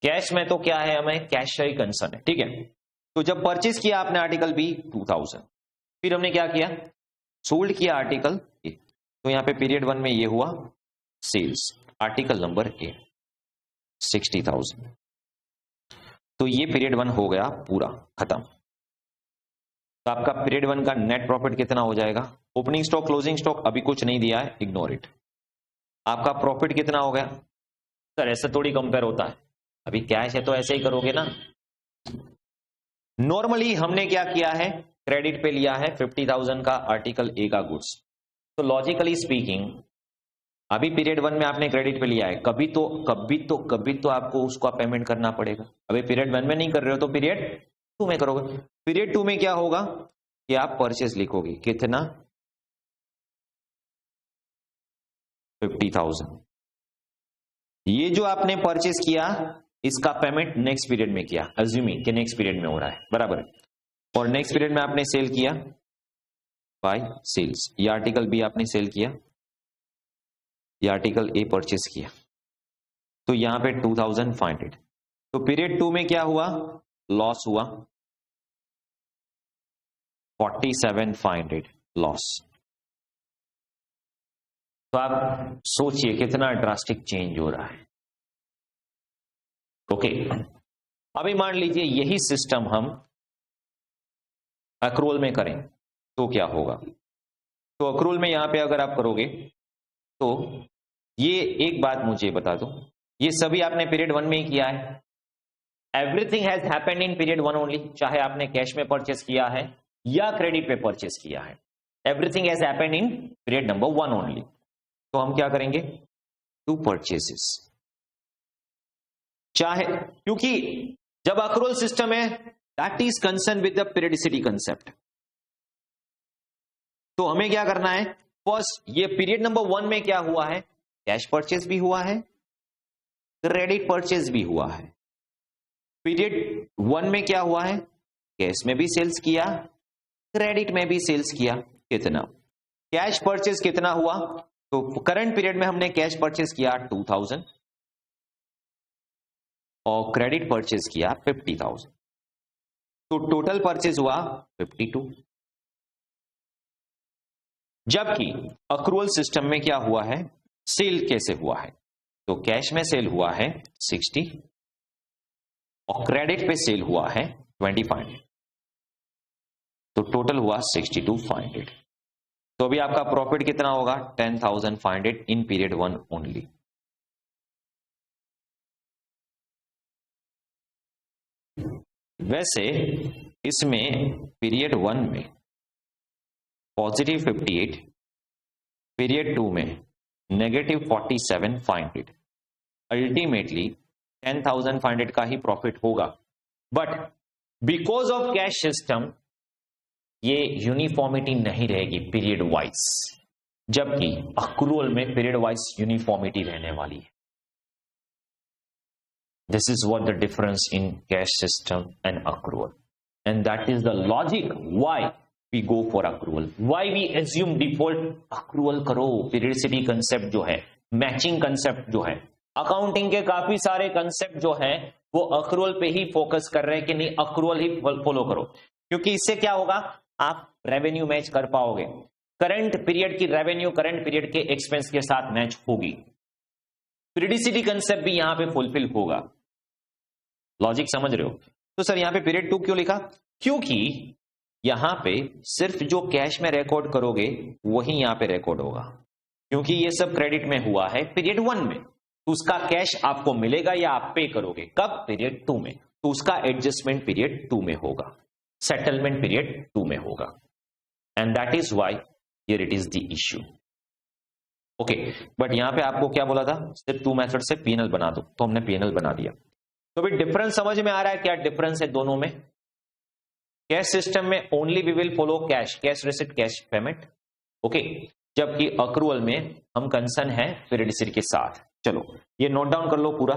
कैश में तो क्या है, हमें कैश ही कंसर्न है, ठीक है। तो जब परचेस किया आपने आर्टिकल बी 2000, फिर हमने क्या किया, सोल्ड किया आर्टिकल ए, तो यहां पे पीरियड 1 में ये हुआ सेल्स, आर्टिकल नंबर ए 60,000, तो ये पीरियड 1 हो गया पूरा खत्म। तो आपका पीरियड 1 का नेट प्रॉफिट कितना हो जाएगा, ओपनिंग स्टॉक क्लोजिंग स्टॉक अभी कुछ नहीं दिया है, इग्नोर इट। आपका प्रॉफिट कितना हो गया, सर ऐसे थोड़ी कंपेयर होता है, अभी कैश है तो ऐसे ही करोगे ना। नॉर्मली हमने क्या किया है, क्रेडिट पे लिया है 50,000 का आर्टिकल ए का गुड्स, तो लॉजिकली स्पीकिंग अभी पीरियड 1 में आपने क्रेडिट पे लिया है, कभी तो आपको उसका पेमेंट करना पड़ेगा। अभी पीरियड 1 में नहीं कर रहे हो तो पीरियड 2 में करोगे। पीरियड 2 में क्या होगा कि आप परचेस लिखोगे, कितना, 50,000। ये जो आपने परचेस किया इसका पेमेंट नेक्स्ट पीरियड में किया, अज्यूमिंग कि नेक्स्ट पीरियड में हो रहा है, बराबर, और नेक्स्ट पीरियड में आपने सेल किया बाय सेल्स, ये आर्टिकल बी आपने सेल किया, ये आर्टिकल ए परचेस किया, तो यहां पे 2500। तो पीरियड 2 में क्या हुआ, लॉस हुआ 47,500 लॉस। तो आप सोचिए कितना ड्रास्टिक चेंज हो रहा है, ओके। अभी मान लीजिए यही सिस्टम हम अक्रूवल में करें तो क्या होगा, तो अक्रूवल में यहां पे अगर आप करोगे तो ये एक बात मुझे बता दो, ये सभी आपने पीरियड 1 में ही किया है, everything has happened in period 1 only, चाहे आपने कैश में परचेस किया है या क्रेडिट पे परचेस किया है, everything has happened in period number 1 only. तो हम क्या करेंगे, 2 परचेसेस, चाहे, क्योंकि जब अक्रूवल सिस्टम है that is concern with the periodicity concept, तो हमें क्या करना है, फर्स्ट ये पीरियड नंबर 1 में क्या हुआ है, कैश परचेस भी हुआ है, क्रेडिट परचेस भी हुआ है। पीरियड 1 में क्या हुआ है, कैश में भी सेल्स किया, क्रेडिट में भी सेल्स किया, कितना, कैश परचेस कितना हुआ, तो करंट पीरियड में हमने कैश परचेस किया 2000 और क्रेडिट परचेस किया 50,000, तो टोटल परचेस हुआ 52। जबकि अक्रूवल सिस्टम में क्या हुआ है, सेल कैसे हुआ है, तो कैश में सेल हुआ है 60 और क्रेडिट पे सेल हुआ है 25, तो टोटल हुआ 62,500। तो अभी आपका प्रॉफिट कितना होगा, 10,500 इन पीरियड 1 ओनली। वैसे इसमें पीरियड 1 में पॉजिटिव 58, पीरियड 2 में नेगेटिव 47,500, अल्टीमेटली 10,500 का ही प्रॉफिट होगा, but because of cash system ये यूनिफॉर्मिटी नहीं रहेगी पीरियड वाइज, जबकि अक्रूवल में पीरियड वाइज यूनिफॉर्मिटी रहने वाली है। This is what the difference in cash system and accrual, and that is the logic why we go for accrual, why we assume default accrual करो। periodicity concept जो है, matching concept जो है, accounting के काफी सारे कंसेप्ट जो हैं वो अक्रूवल पे ही फोकस कर रहे हैं कि नहीं अक्रूवल ही फॉलो करो, क्योंकि इससे क्या होगा, आप रेवेन्यू मैच कर पाओगे, करंट पीरियड की रेवेन्यू करंट पीरियड के एक्सपेंस के साथ मैच होगी, पीरियडिसिटी कंसेप्ट भी यहां पे फुलफिल होगा। लॉजिक समझ रहे हो? तो सर यहां पे पीरियड 2 क्यों लिखा? क्योंकि यहां पे सिर्फ जो कैश में रिकॉर्ड करोगे वही यहां पे रिकॉर्ड होगा, क्योंकि ये सब क्रेडिट में हुआ है पीरियड 1 में, तो उसका कैश आपको मिलेगा या आप पे करोगे कब? पीरियड 2 में, तो उसका एडजस्टमेंट पीरियड 2 में होगा, सेटलमेंट पीरियड 2 में होगा, and that is why here it is the issue. Okay, but यहां पे आपको क्या बोला था, सिर्फ 2 मेथड से पीएनएल बना दो, तो हमने पीएनएल बना दिया। तो भी डिफरेंस समझ में आ रहा है क्या डिफरेंस है दोनों में? कैश सिस्टम में only we will follow cash, cash receipt, cash payment, okay, जबकि अक्रूवल में हम कंसर्न है पीरियडिसिटी के साथ। चलो ये नोट डाउन कर लो पूरा।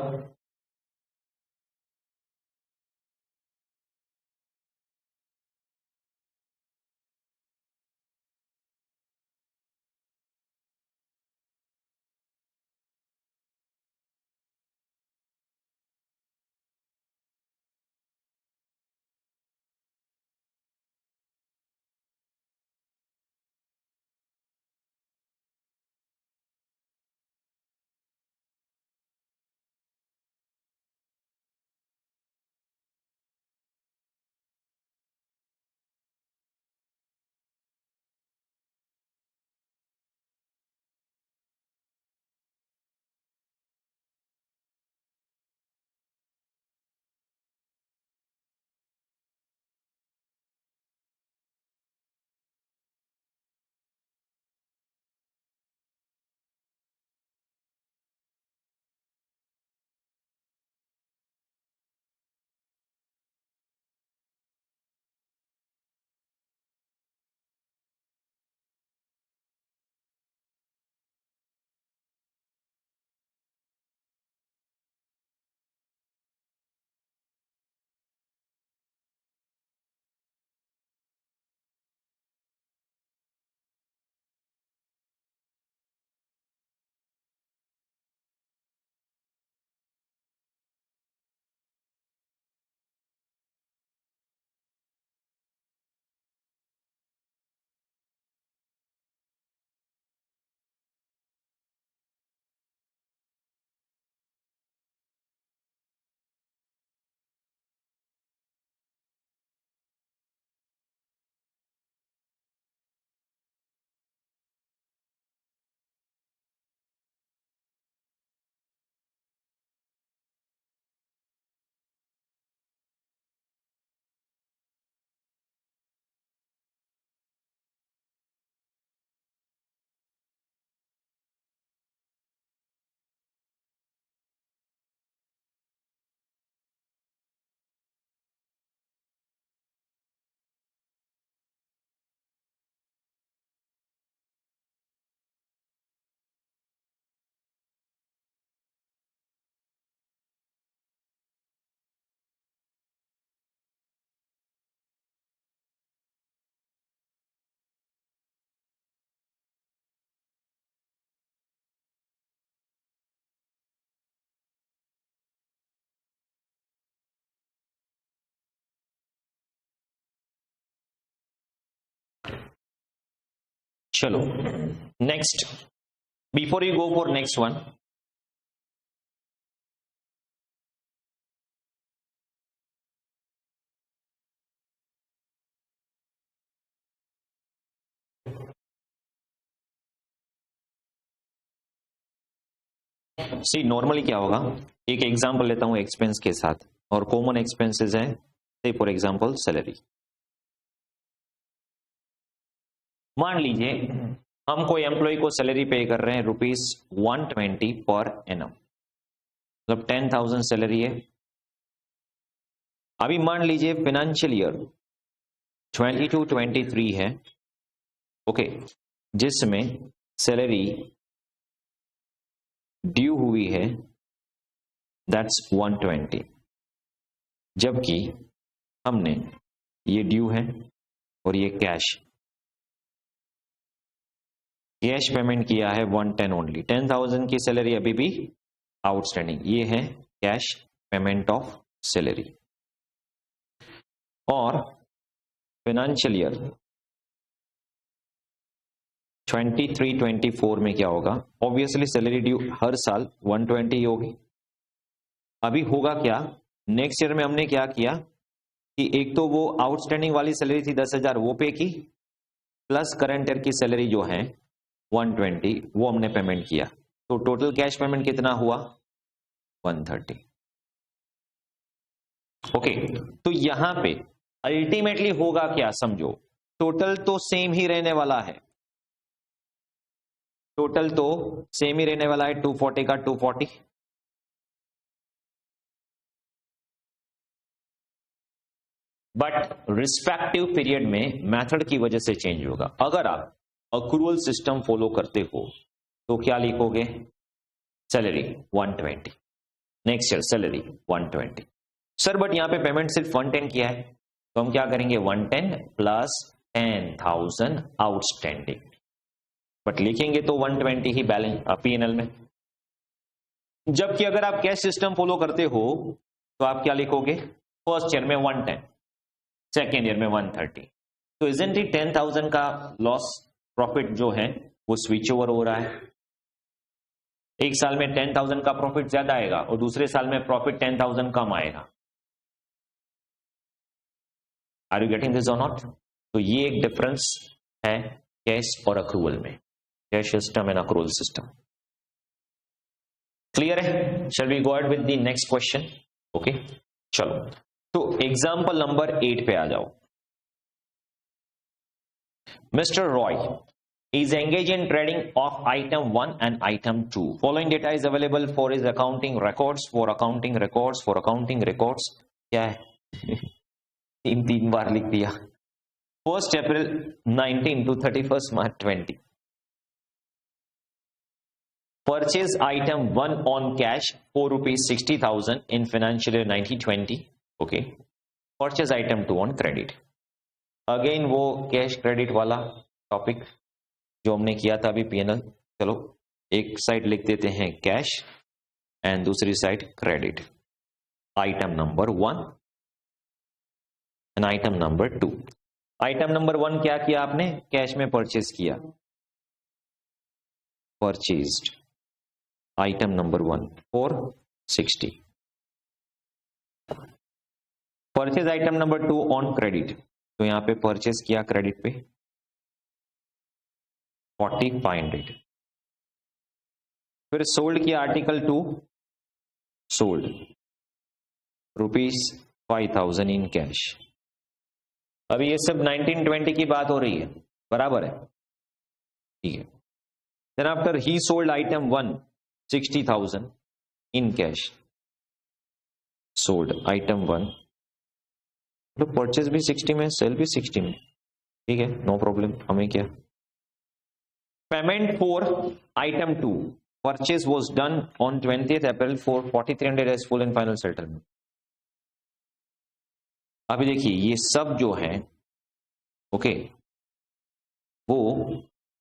चलो next, before you go for next one, see normally क्या होगा, एक एग्जांपल लेता हूं एक्सपेंस के साथ, और कॉमन एक्सपेंसेस है, से फॉर एग्जांपल सैलरी। मान लीजिए हम कोई एम्प्लॉय को सैलरी पे कर रहे हैं ₹120 पर एनम, मतलब 10,000 सैलरी है। अभी मान लीजिए फाइनेंशियल ईयर 22-23 है, ओके, जिसमें सैलरी ड्यू हुई है दैट्स 120, जबकि हमने ये ड्यू है और ये कैश पेमेंट किया है 110 ओनली, 10,000 की सैलरी अभी भी आउटस्टैंडिंग, ये है कैश पेमेंट ऑफ सैलरी। और फाइनेंशियल ईयर 23-24 में क्या होगा, ऑब्वियसली सैलरी ड्यू हर साल 120 होगी। अभी होगा क्या, नेक्स्ट ईयर में हमने क्या किया कि एक तो वो आउटस्टैंडिंग वाली सैलरी थी 10,000 वो पे की, प्लस करंट ईयर की सैलरी जो है 120 वो हमने पेमेंट किया, तो टोटल कैश पेमेंट कितना हुआ 130। ओके, तो यहां पे अल्टीमेटली होगा क्या समझो, टोटल तो सेम ही रहने वाला है, टोटल तो सेम ही रहने वाला है 240 का 240, बट रिस्पेक्टिव पीरियड में मेथड की वजह से चेंज होगा। अगर आप अक्रूवल सिस्टम फॉलो करते हो तो क्या लिखोगे, salary 120, next year salary 120। Sir but यहां पे पेमेंट सिर्फ 110 किया है, तो हम क्या करेंगे 110 प्लस 10,000 आउटस्टैंडिंग, बट लिखेंगे तो 120 ही बैलेंस पीएनएल में। जबकि अगर आप कैश सिस्टम फॉलो करते हो तो आप क्या लिखोगे, फर्स्ट ईयर में 110, सेकेंड ईयर में 130, तो इजंट ही 10,000 का लॉस प्रॉफिट जो है वो स्विच ओवर हो रहा है। एक साल में 10,000 का प्रॉफिट ज्यादा आएगा और दूसरे साल में प्रॉफिट 10,000 कम आएगा। आर यू गेटिंग दिस और नॉट? तो ये एक डिफरेंस है कैश और अक्रूवल में, cash system and accrual system. Clear है? Shall we go ahead with the next question? Okay चलो, तो एग्जांपल नंबर 8 पे आ जाओ। Mister Roy is engaged in trading of item 1 and item 2. Following data is available for his accounting records, for accounting records, for accounting records. क्या है? तीन बार लिख दिया। 1st April 19 to 31st March 20. Purchase item 1 on cash for rupees 60,000 in financial year 1920. Okay. Purchase item 2 on credit. Again वो cash credit वाला topic जो हमने किया था अभी पीएनएल। चलो एक साइड लिख देते हैं कैश एंड दूसरी side credit. Item number 1 and item number 2। Item number 1 क्या किया आपने, कैश में परचेज किया, purchased item number 1 for 60। Purchase item number 2 on credit, तो यहां पे परचेज किया क्रेडिट पे 4,500। फिर सोल्ड किया आर्टिकल 2, सोल्ड ₹5,000 इन कैश। अभी ये सब 1920 की बात हो रही है, बराबर है, ठीक है। Then after he sold item 1 60,000 in cash, sold item 1, तो परचेज भी 60 में, सेल भी 60 में, ठीक है, नो प्रॉब्लम। हमें क्या, payment for item 2 purchase was done on 20th April for 4,300 as full and final settlement। अभी देखिए ये सब जो है ओके वो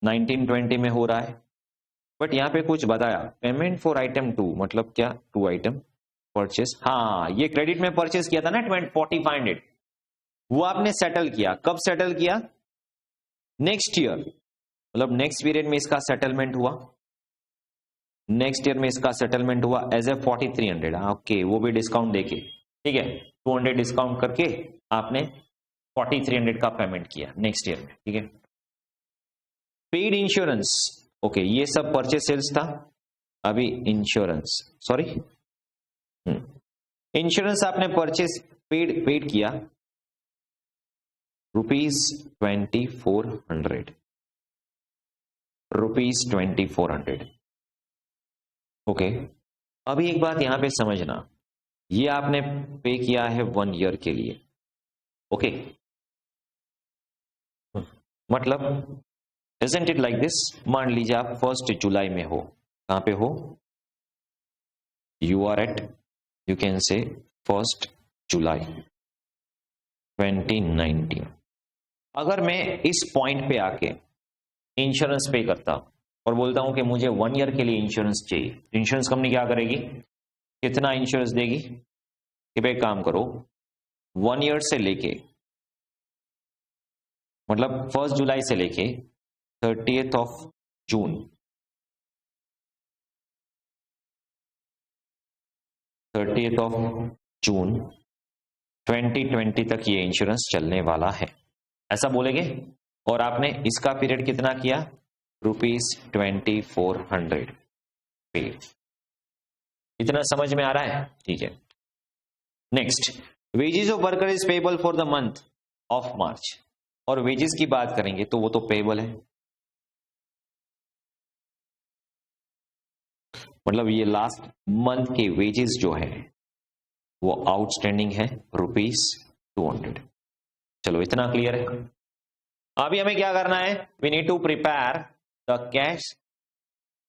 1920 में हो रहा है, बट यहां पे कुछ बताया पेमेंट फॉर आइटम 2 मतलब क्या, 2 आइटम परचेज। हाँ ये क्रेडिट में परचेज किया था ना 4,500, वो आपने सेटल किया, कब सेटल किया, नेक्स्ट ईयर, मतलब नेक्स्ट पीरियड में इसका सेटलमेंट हुआ, नेक्स्ट ईयर में इसका सेटलमेंट हुआ एज ए 4,300। ओके वो भी डिस्काउंट देके, ठीक है, 200 डिस्काउंट करके आपने 4,300 का पेमेंट किया नेक्स्ट ईयर में, ठीक है। पेड इंश्योरेंस, ओके ये सब परचेज सेल्स था। अभी इंश्योरेंस, सॉरी इंश्योरेंस आपने परचेज पेड किया ₹2,400, ₹2,400। ओके अभी एक बात यहां पे समझना, ये आपने पे किया है 1 ईयर के लिए, ओके मतलब isn't it like this? मान लीजिए आप 1 जुलाई में हो, कहां पे हो, you are at, you can say 1 जुलाई 2019। अगर मैं इस पॉइंट पे आके इंश्योरेंस पे करता और बोलता हूं कि मुझे 1 ईयर के लिए इंश्योरेंस चाहिए, इंश्योरेंस कंपनी क्या करेगी, कितना इंश्योरेंस देगी कि भाई काम करो 1 ईयर से लेके, मतलब 1 जुलाई से लेके 30 जून 2020 तक ये इंश्योरेंस चलने वाला है, ऐसा बोलेंगे। और आपने इसका पीरियड कितना किया, ₹2400 पेड। इतना समझ में आ रहा है, ठीक है। Next, wages of worker is payable for the month of March, और वेजेस की बात करेंगे तो वो तो पेबल है, मतलब ये लास्ट मंथ के वेजेस जो है वो आउटस्टैंडिंग है ₹200। चलो इतना क्लियर है। अभी हमें क्या करना है, we need to prepare the cash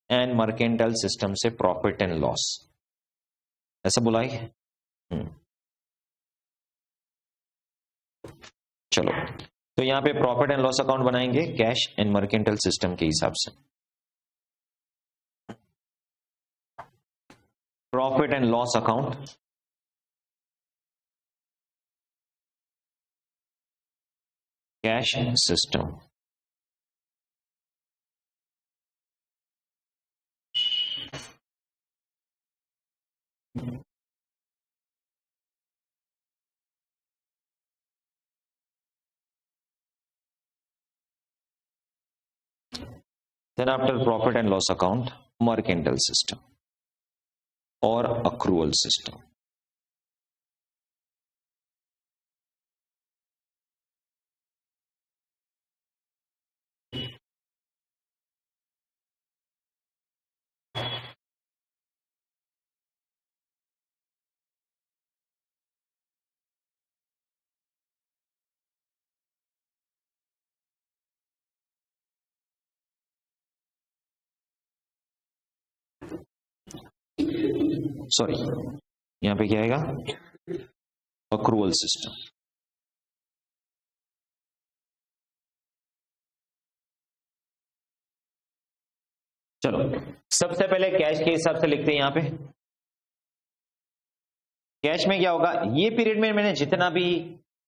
and mercantile system से प्रॉफिट एंड लॉस, ऐसा बोला है। चलो तो यहां पे प्रॉफिट एंड लॉस अकाउंट बनाएंगे कैश एंड मर्केंटाइल सिस्टम के हिसाब से। Profit and loss account, cash system, then after profit and loss account mercantile system or accrual system। Sorry, यहां पे क्या आएगा, अक्रूवल सिस्टम। चलो सबसे पहले कैश के हिसाब से लिखते हैं यहां पे। कैश में क्या होगा, ये पीरियड में मैंने जितना भी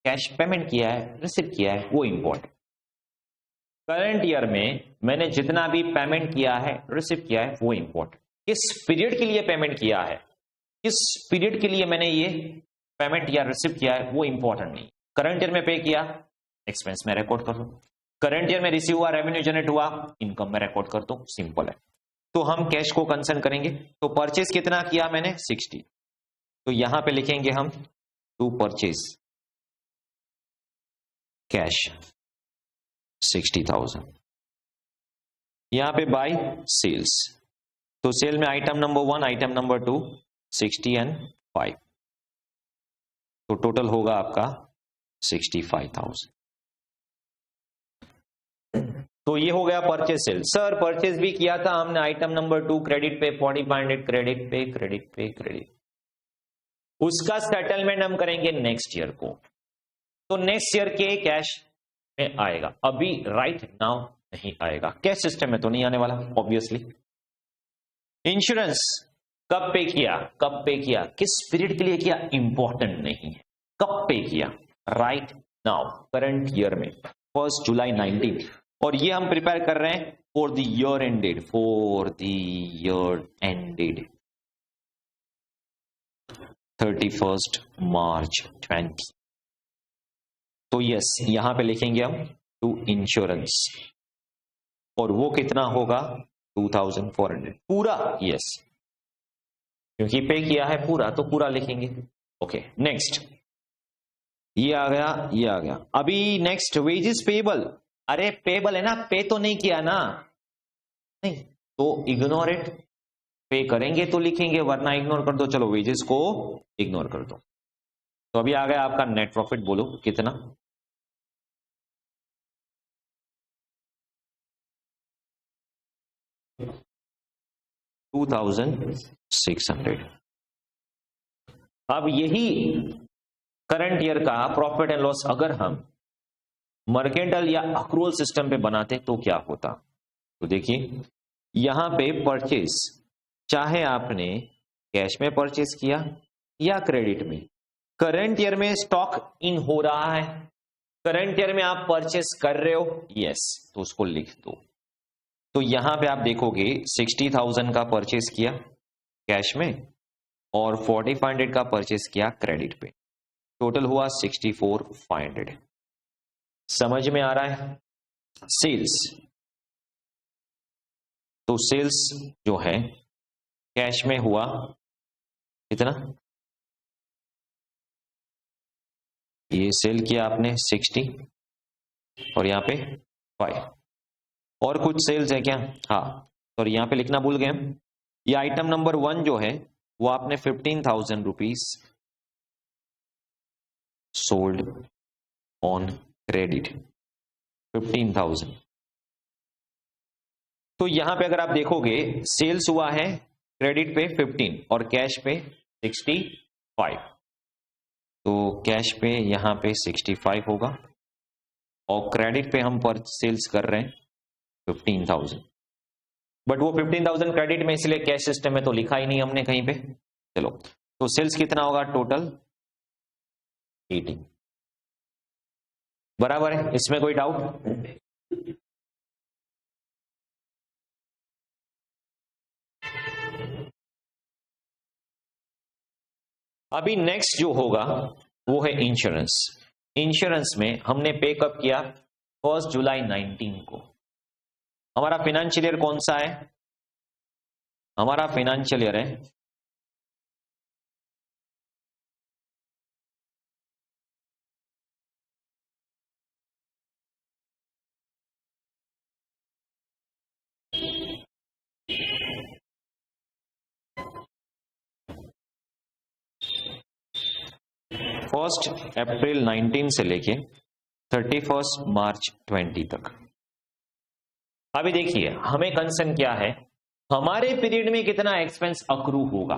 कैश पेमेंट किया है, रिसीव किया है, वो इंपॉर्टेंट। करंट ईयर में मैंने जितना भी पेमेंट किया है, रिसीव किया है, वो इंपॉर्टेंट। किस पीरियड के लिए पेमेंट किया है, किस पीरियड के लिए मैंने ये पेमेंट या रिसीव किया है, वो इंपॉर्टेंट नहीं। करंट ईयर में पे किया, एक्सपेंस में रिकॉर्ड कर दो। करंट ईयर में रिसीव हुआ, रेवेन्यू जनरेट हुआ, इनकम में रिकॉर्ड कर दो, सिंपल है। तो हम कैश को कंसर्न करेंगे। तो परचेज कितना किया मैंने, 60, तो यहां पे लिखेंगे हम टू परचेज कैश 60,000। यहां पे बाय सेल्स, तो सेल में item number 1, item number 2 60 and 5, तो टोटल होगा आपका 65,000। तो ये हो गया परचेज सेल। सर परचेज भी किया था हमने, आइटम नंबर 2 क्रेडिट पे 4500, क्रेडिट पे क्रेडिट पे क्रेडिट, उसका सेटलमेंट हम करेंगे नेक्स्ट ईयर को, तो नेक्स्ट ईयर के कैश में आएगा, अभी राइट नाउ नहीं आएगा। कैश सिस्टम में तो नहीं आने वाला ऑब्वियसली। इंश्योरेंस कब पे किया, कब पे किया, किस पीरियड के लिए किया, इंपॉर्टेंट नहीं है, कब पे किया, राइट नाउ करंट ईयर में 1 जुलाई 19, और ये हम प्रिपेयर कर रहे हैं for the year ended, for the year ended 31 मार्च 20। तो यस यहां पे लिखेंगे हम टू इंश्योरेंस, और वो कितना होगा 2400 पूरा, यस क्योंकि पे किया है पूरा तो पूरा लिखेंगे। ओके नेक्स्ट, ये आ गया, ये आ गया। अभी नेक्स्ट वेजेस पेबल, अरे पेबल है ना, पे तो नहीं किया ना, नहीं तो इग्नोर इट, पे करेंगे तो लिखेंगे वरना इग्नोर कर दो। चलो वेजेस को इग्नोर कर दो। तो अभी आ गया आपका नेट प्रॉफिट, बोलो कितना, $2,600। अब यही करंट ईयर का प्रॉफिट एंड लॉस अगर हम मर्केंटाइल या अक्रूवल सिस्टम पे बनाते तो क्या होता, तो देखिए यहां पे परचेस, चाहे आपने कैश में परचेस किया या क्रेडिट में, करंट ईयर में स्टॉक इन हो रहा है, करंट ईयर में आप परचेस कर रहे हो, यस, तो उसको लिख दो। तो यहां पे आप देखोगे 60,000 का परचेस किया कैश में और 4500 का परचेस किया क्रेडिट पे, टोटल हुआ 64,500। समझ में आ रहा है? सेल्स, तो सेल्स जो है कैश में हुआ कितना, ये सेल किया आपने 60 और यहाँ पे 5, और कुछ सेल्स है क्या? हाँ, और यहाँ पे लिखना भूल गए हम, ये आइटम नंबर 1 जो है वो आपने 15,000 रुपीज सोल्ड ऑन क्रेडिट, 15,000। तो यहां पे अगर आप देखोगे सेल्स हुआ है क्रेडिट पे 15 और कैश पे 65, तो कैश पे यहां पे 65 होगा और क्रेडिट पे हम पर सेल्स कर रहे हैं 15,000, बट वो 15,000 क्रेडिट में, इसलिए कैश सिस्टम में तो लिखा ही नहीं हमने कहीं पे। चलो, तो सेल्स कितना होगा टोटल 18, बराबर है, इसमें कोई डाउट? अभी नेक्स्ट जो होगा वो है इंश्योरेंस। इंश्योरेंस में हमने पे कब किया? 1 जुलाई 19 को। हमारा फाइनेंशियल ईयर कौन सा है? हमारा फाइनेंशियल ईयर है 1 अप्रैल 19 से लेके 31 मार्च 20 तक। अभी देखिए हमें कंसर्न क्या है, हमारे पीरियड में कितना एक्सपेंस अक्रू होगा।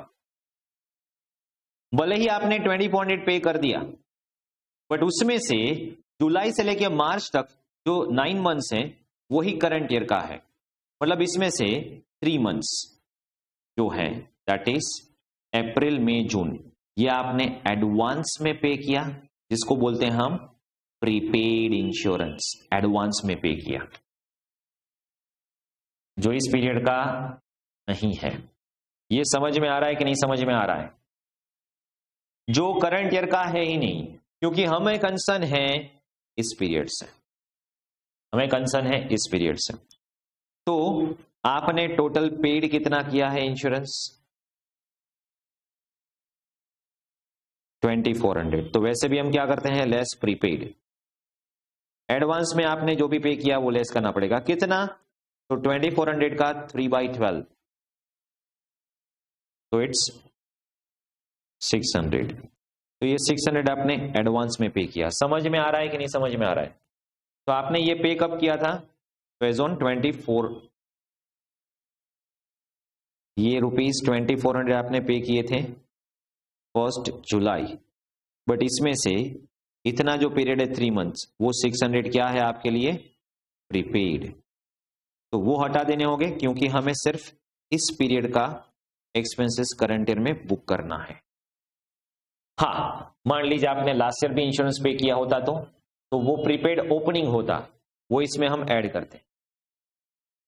भले ही आपने 20 पे कर दिया, बट उसमें से जुलाई से लेके मार्च तक जो 9 मंथ्स हैं वही करंट ईयर का है, मतलब इसमें से 3 मंथ्स जो है दैट इज अप्रैल मई जून, ये आपने एडवांस में पे किया, जिसको बोलते हैं हम प्रीपेड इंश्योरेंस, एडवांस में पे किया, जो इस पीरियड का नहीं है। ये समझ में आ रहा है कि नहीं समझ में आ रहा है? जो करंट ईयर का है ही नहीं, क्योंकि हमें कंसर्न है इस पीरियड से, हमें कंसर्न है इस पीरियड से। तो आपने टोटल पेड कितना किया है इंश्योरेंस? 2400। तो वैसे भी हम क्या करते हैं, लेस प्रीपेड, एडवांस में आपने जो भी पे किया वो लेस करना पड़ेगा। कितना? तो 2400 का 3/12, तो इट्स 600। तो ये 600 आपने एडवांस में पे किया। समझ में आ रहा है कि नहीं समझ में आ रहा है? तो आपने ये पे कब किया था? बेस्ड ऑन 24, ये ₹2400 आपने पे किए थे 1 जुलाई, बट इसमें से इतना जो पीरियड है 3 मंथ्स, वो 600 क्या है आपके लिए? प्रीपेड। तो वो हटा देने होंगे, क्योंकि हमें सिर्फ इस पीरियड का एक्सपेंसेस करंट ईयर में बुक करना है। हाँ, मान लीजिए आपने लास्ट ईयर भी इंश्योरेंस पे किया होता तो वो प्रीपेड ओपनिंग होता, वो इसमें हम ऐड करते हैं।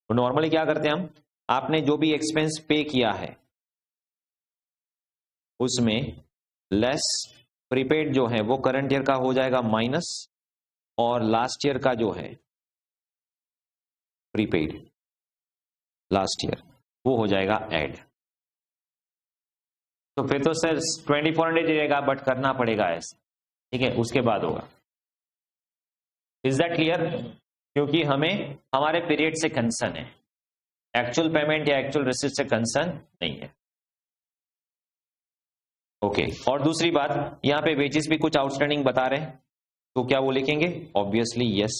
तो नॉर्मली क्या करते हैं हम, आपने जो भी एक्सपेंस पे किया है उसमें लेस प्रीपेड जो है वो करंट ईयर का हो जाएगा माइनस, और लास्ट ईयर का जो है प्रीपेड लास्ट ईयर वो हो जाएगा ऐड। तो फिर तो सर 2400 रहेगा, बट करना पड़ेगा ऐसा, ठीक है, उसके बाद होगा। Is that clear? क्योंकि हमें हमारे पीरियड से कंसर्न है, एक्चुअल पेमेंट या एक्चुअल रिसीट से कंसर्न नहीं है। ओके, और दूसरी बात, यहां पे वेजेस भी कुछ आउटस्टैंडिंग बता रहे हैं, तो क्या वो लिखेंगे? ऑब्वियसली यस,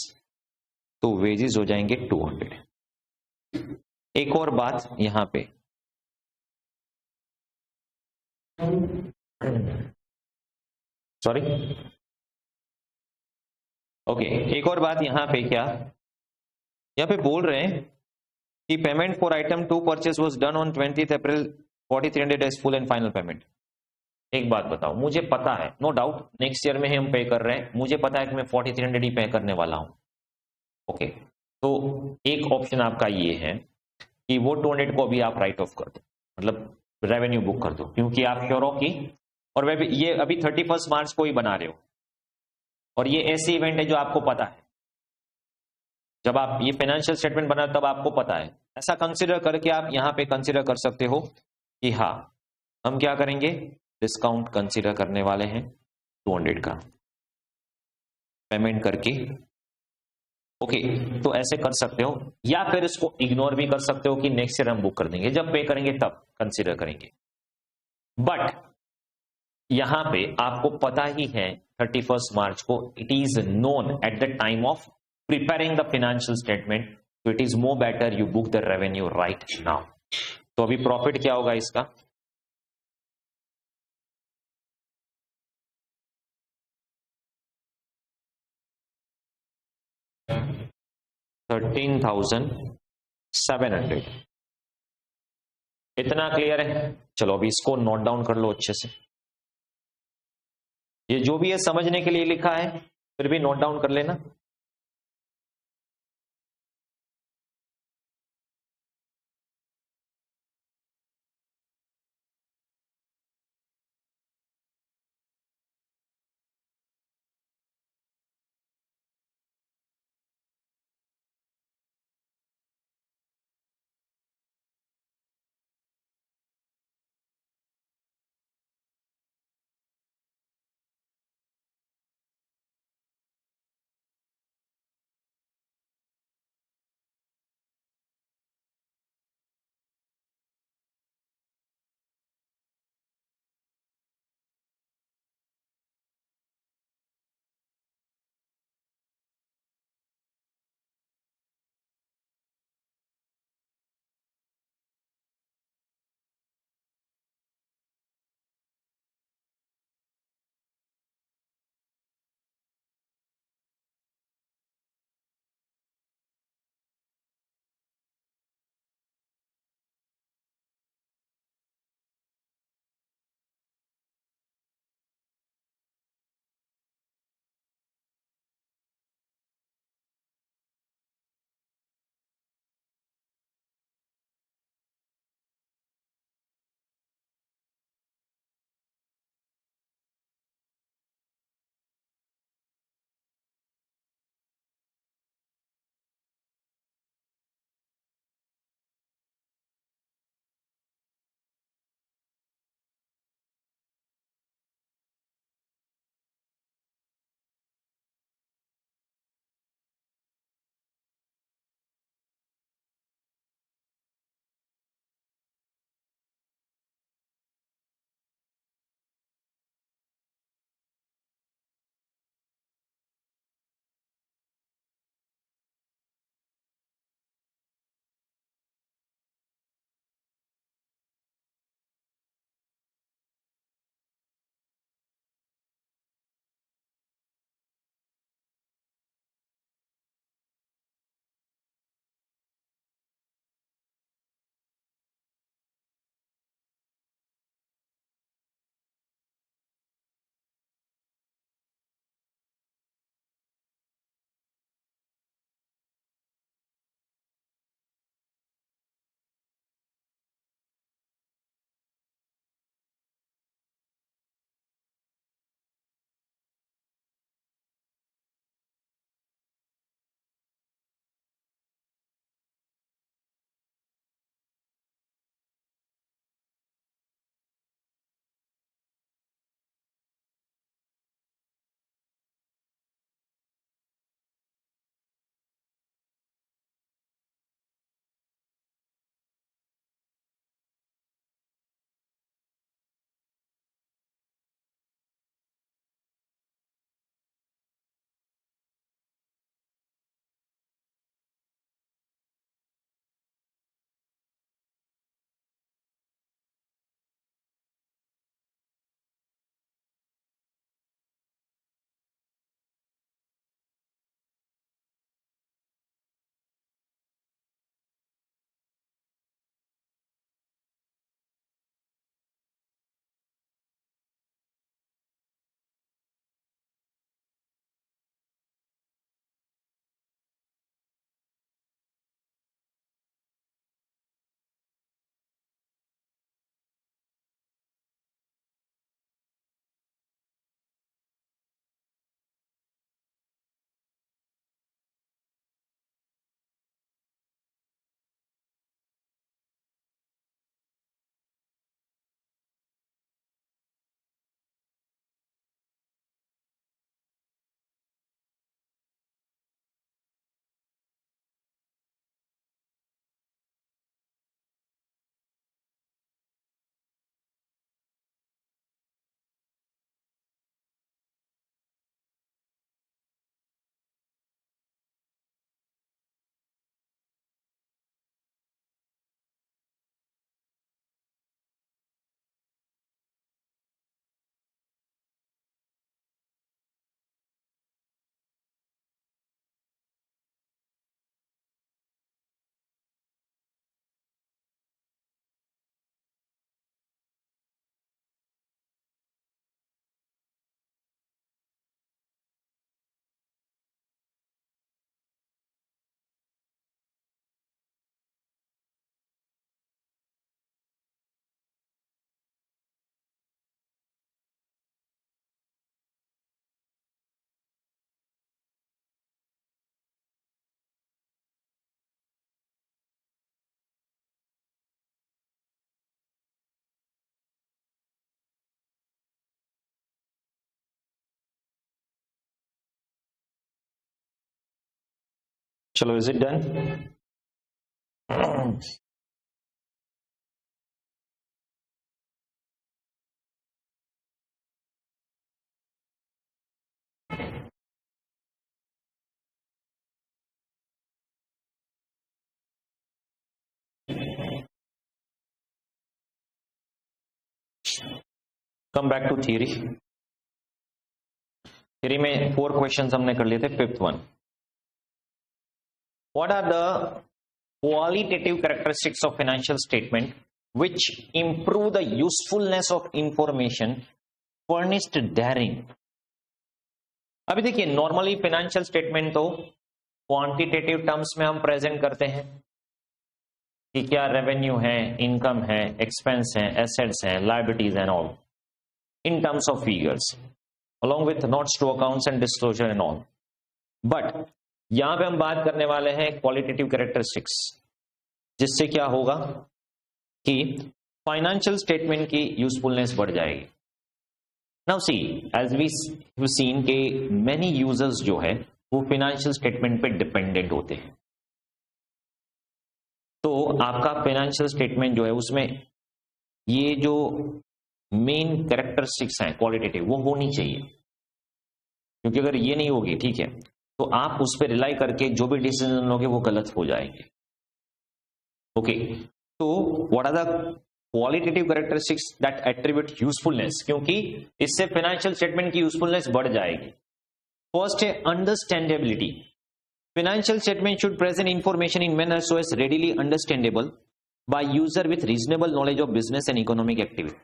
तो वेजेस हो जाएंगे 200। एक और बात यहां पे, सॉरी, ओके, एक और बात यहां पे, क्या यहां पे बोल रहे हैं The payment for item 2 purchase was done on 20th April, 4300 days full and final payment. एक बात बताओ, मुझे पता है, नो डाउट नेक्स्ट ईयर में ही हम पे कर रहे हैं, मुझे पता है कि मैं 4300 ही पे करने वाला हूं. ओके, तो एक ऑप्शन आपका ये है कि वो 200 को अभी आप राइट ऑफ कर दो, मतलब रेवेन्यू बुक कर दो, क्योंकि आप श्योर हो कि, और वह भी ये अभी 31 मार्च को ही बना रहे हो, और ये ऐसी इवेंट है जो आपको पता है, जब आप ये फाइनेंशियल स्टेटमेंट बना तब आपको पता है. ऐसा कंसिडर करके आप यहां पे कंसिडर कर सकते हो कि हाँ, हम क्या करेंगे, डिस्काउंट कंसिडर करने वाले हैं 200 का पेमेंट करके. ओके, तो ऐसे कर सकते हो, या फिर इसको इग्नोर भी कर सकते हो कि नेक्स्ट ईयर हम बुक कर देंगे, जब पे करेंगे तब कंसिडर करेंगे. बट यहां पे आपको पता ही है 31 मार्च को, it is known at the time of preparing the financial statement, तो it is more better you book the revenue right now. तो अभी प्रॉफिट क्या होगा इसका, $13,700. इतना क्लियर है? चलो अभी इसको नोट डाउन कर लो अच्छे से. ये जो भी है समझने के लिए लिखा है, फिर भी नोट डाउन कर लेना. चलो, is it done? Come back to theory. Theory में 4 क्वेश्चंस हमने कर लिए थे। 5th one, what are the qualitative characteristics of financial statement which improve the usefulness of information furnished therein. अभी देखिए, नॉर्मली फाइनेंशियल स्टेटमेंट तो क्वांटिटेटिव टर्म्स में हम प्रेजेंट करते हैं कि क्या रेवेन्यू है, इनकम है, एक्सपेंस है, एसेट्स हैं, liabilities and all, in terms of figures along with notes to accounts and disclosure and all. But यहां पे हम बात करने वाले हैं क्वालिटेटिव कैरेक्टरिस्टिक्स, जिससे क्या होगा कि फाइनेंशियल स्टेटमेंट की यूजफुलनेस बढ़ जाएगी। Now see, as we have seen के मेनी यूजर्स जो है वो फाइनेंशियल स्टेटमेंट पे डिपेंडेंट होते हैं। तो आपका फाइनेंशियल स्टेटमेंट जो है उसमें ये जो मेन कैरेक्टरिस्टिक्स हैं क्वालिटेटिव, वो होनी चाहिए, क्योंकि अगर ये नहीं होगी, ठीक है, तो आप उस पर रिलाई करके जो भी डिसीजन लोगे वो गलत हो जाएंगे। ओके, तो what are the qualitative characteristics that attribute usefulness, क्योंकि इससे फाइनेंशियल स्टेटमेंट की यूजफुलनेस बढ़ जाएगी। फर्स्ट है understandability. Financial statement should present information in manner so as readily understandable by user with reasonable knowledge of business and economic activity.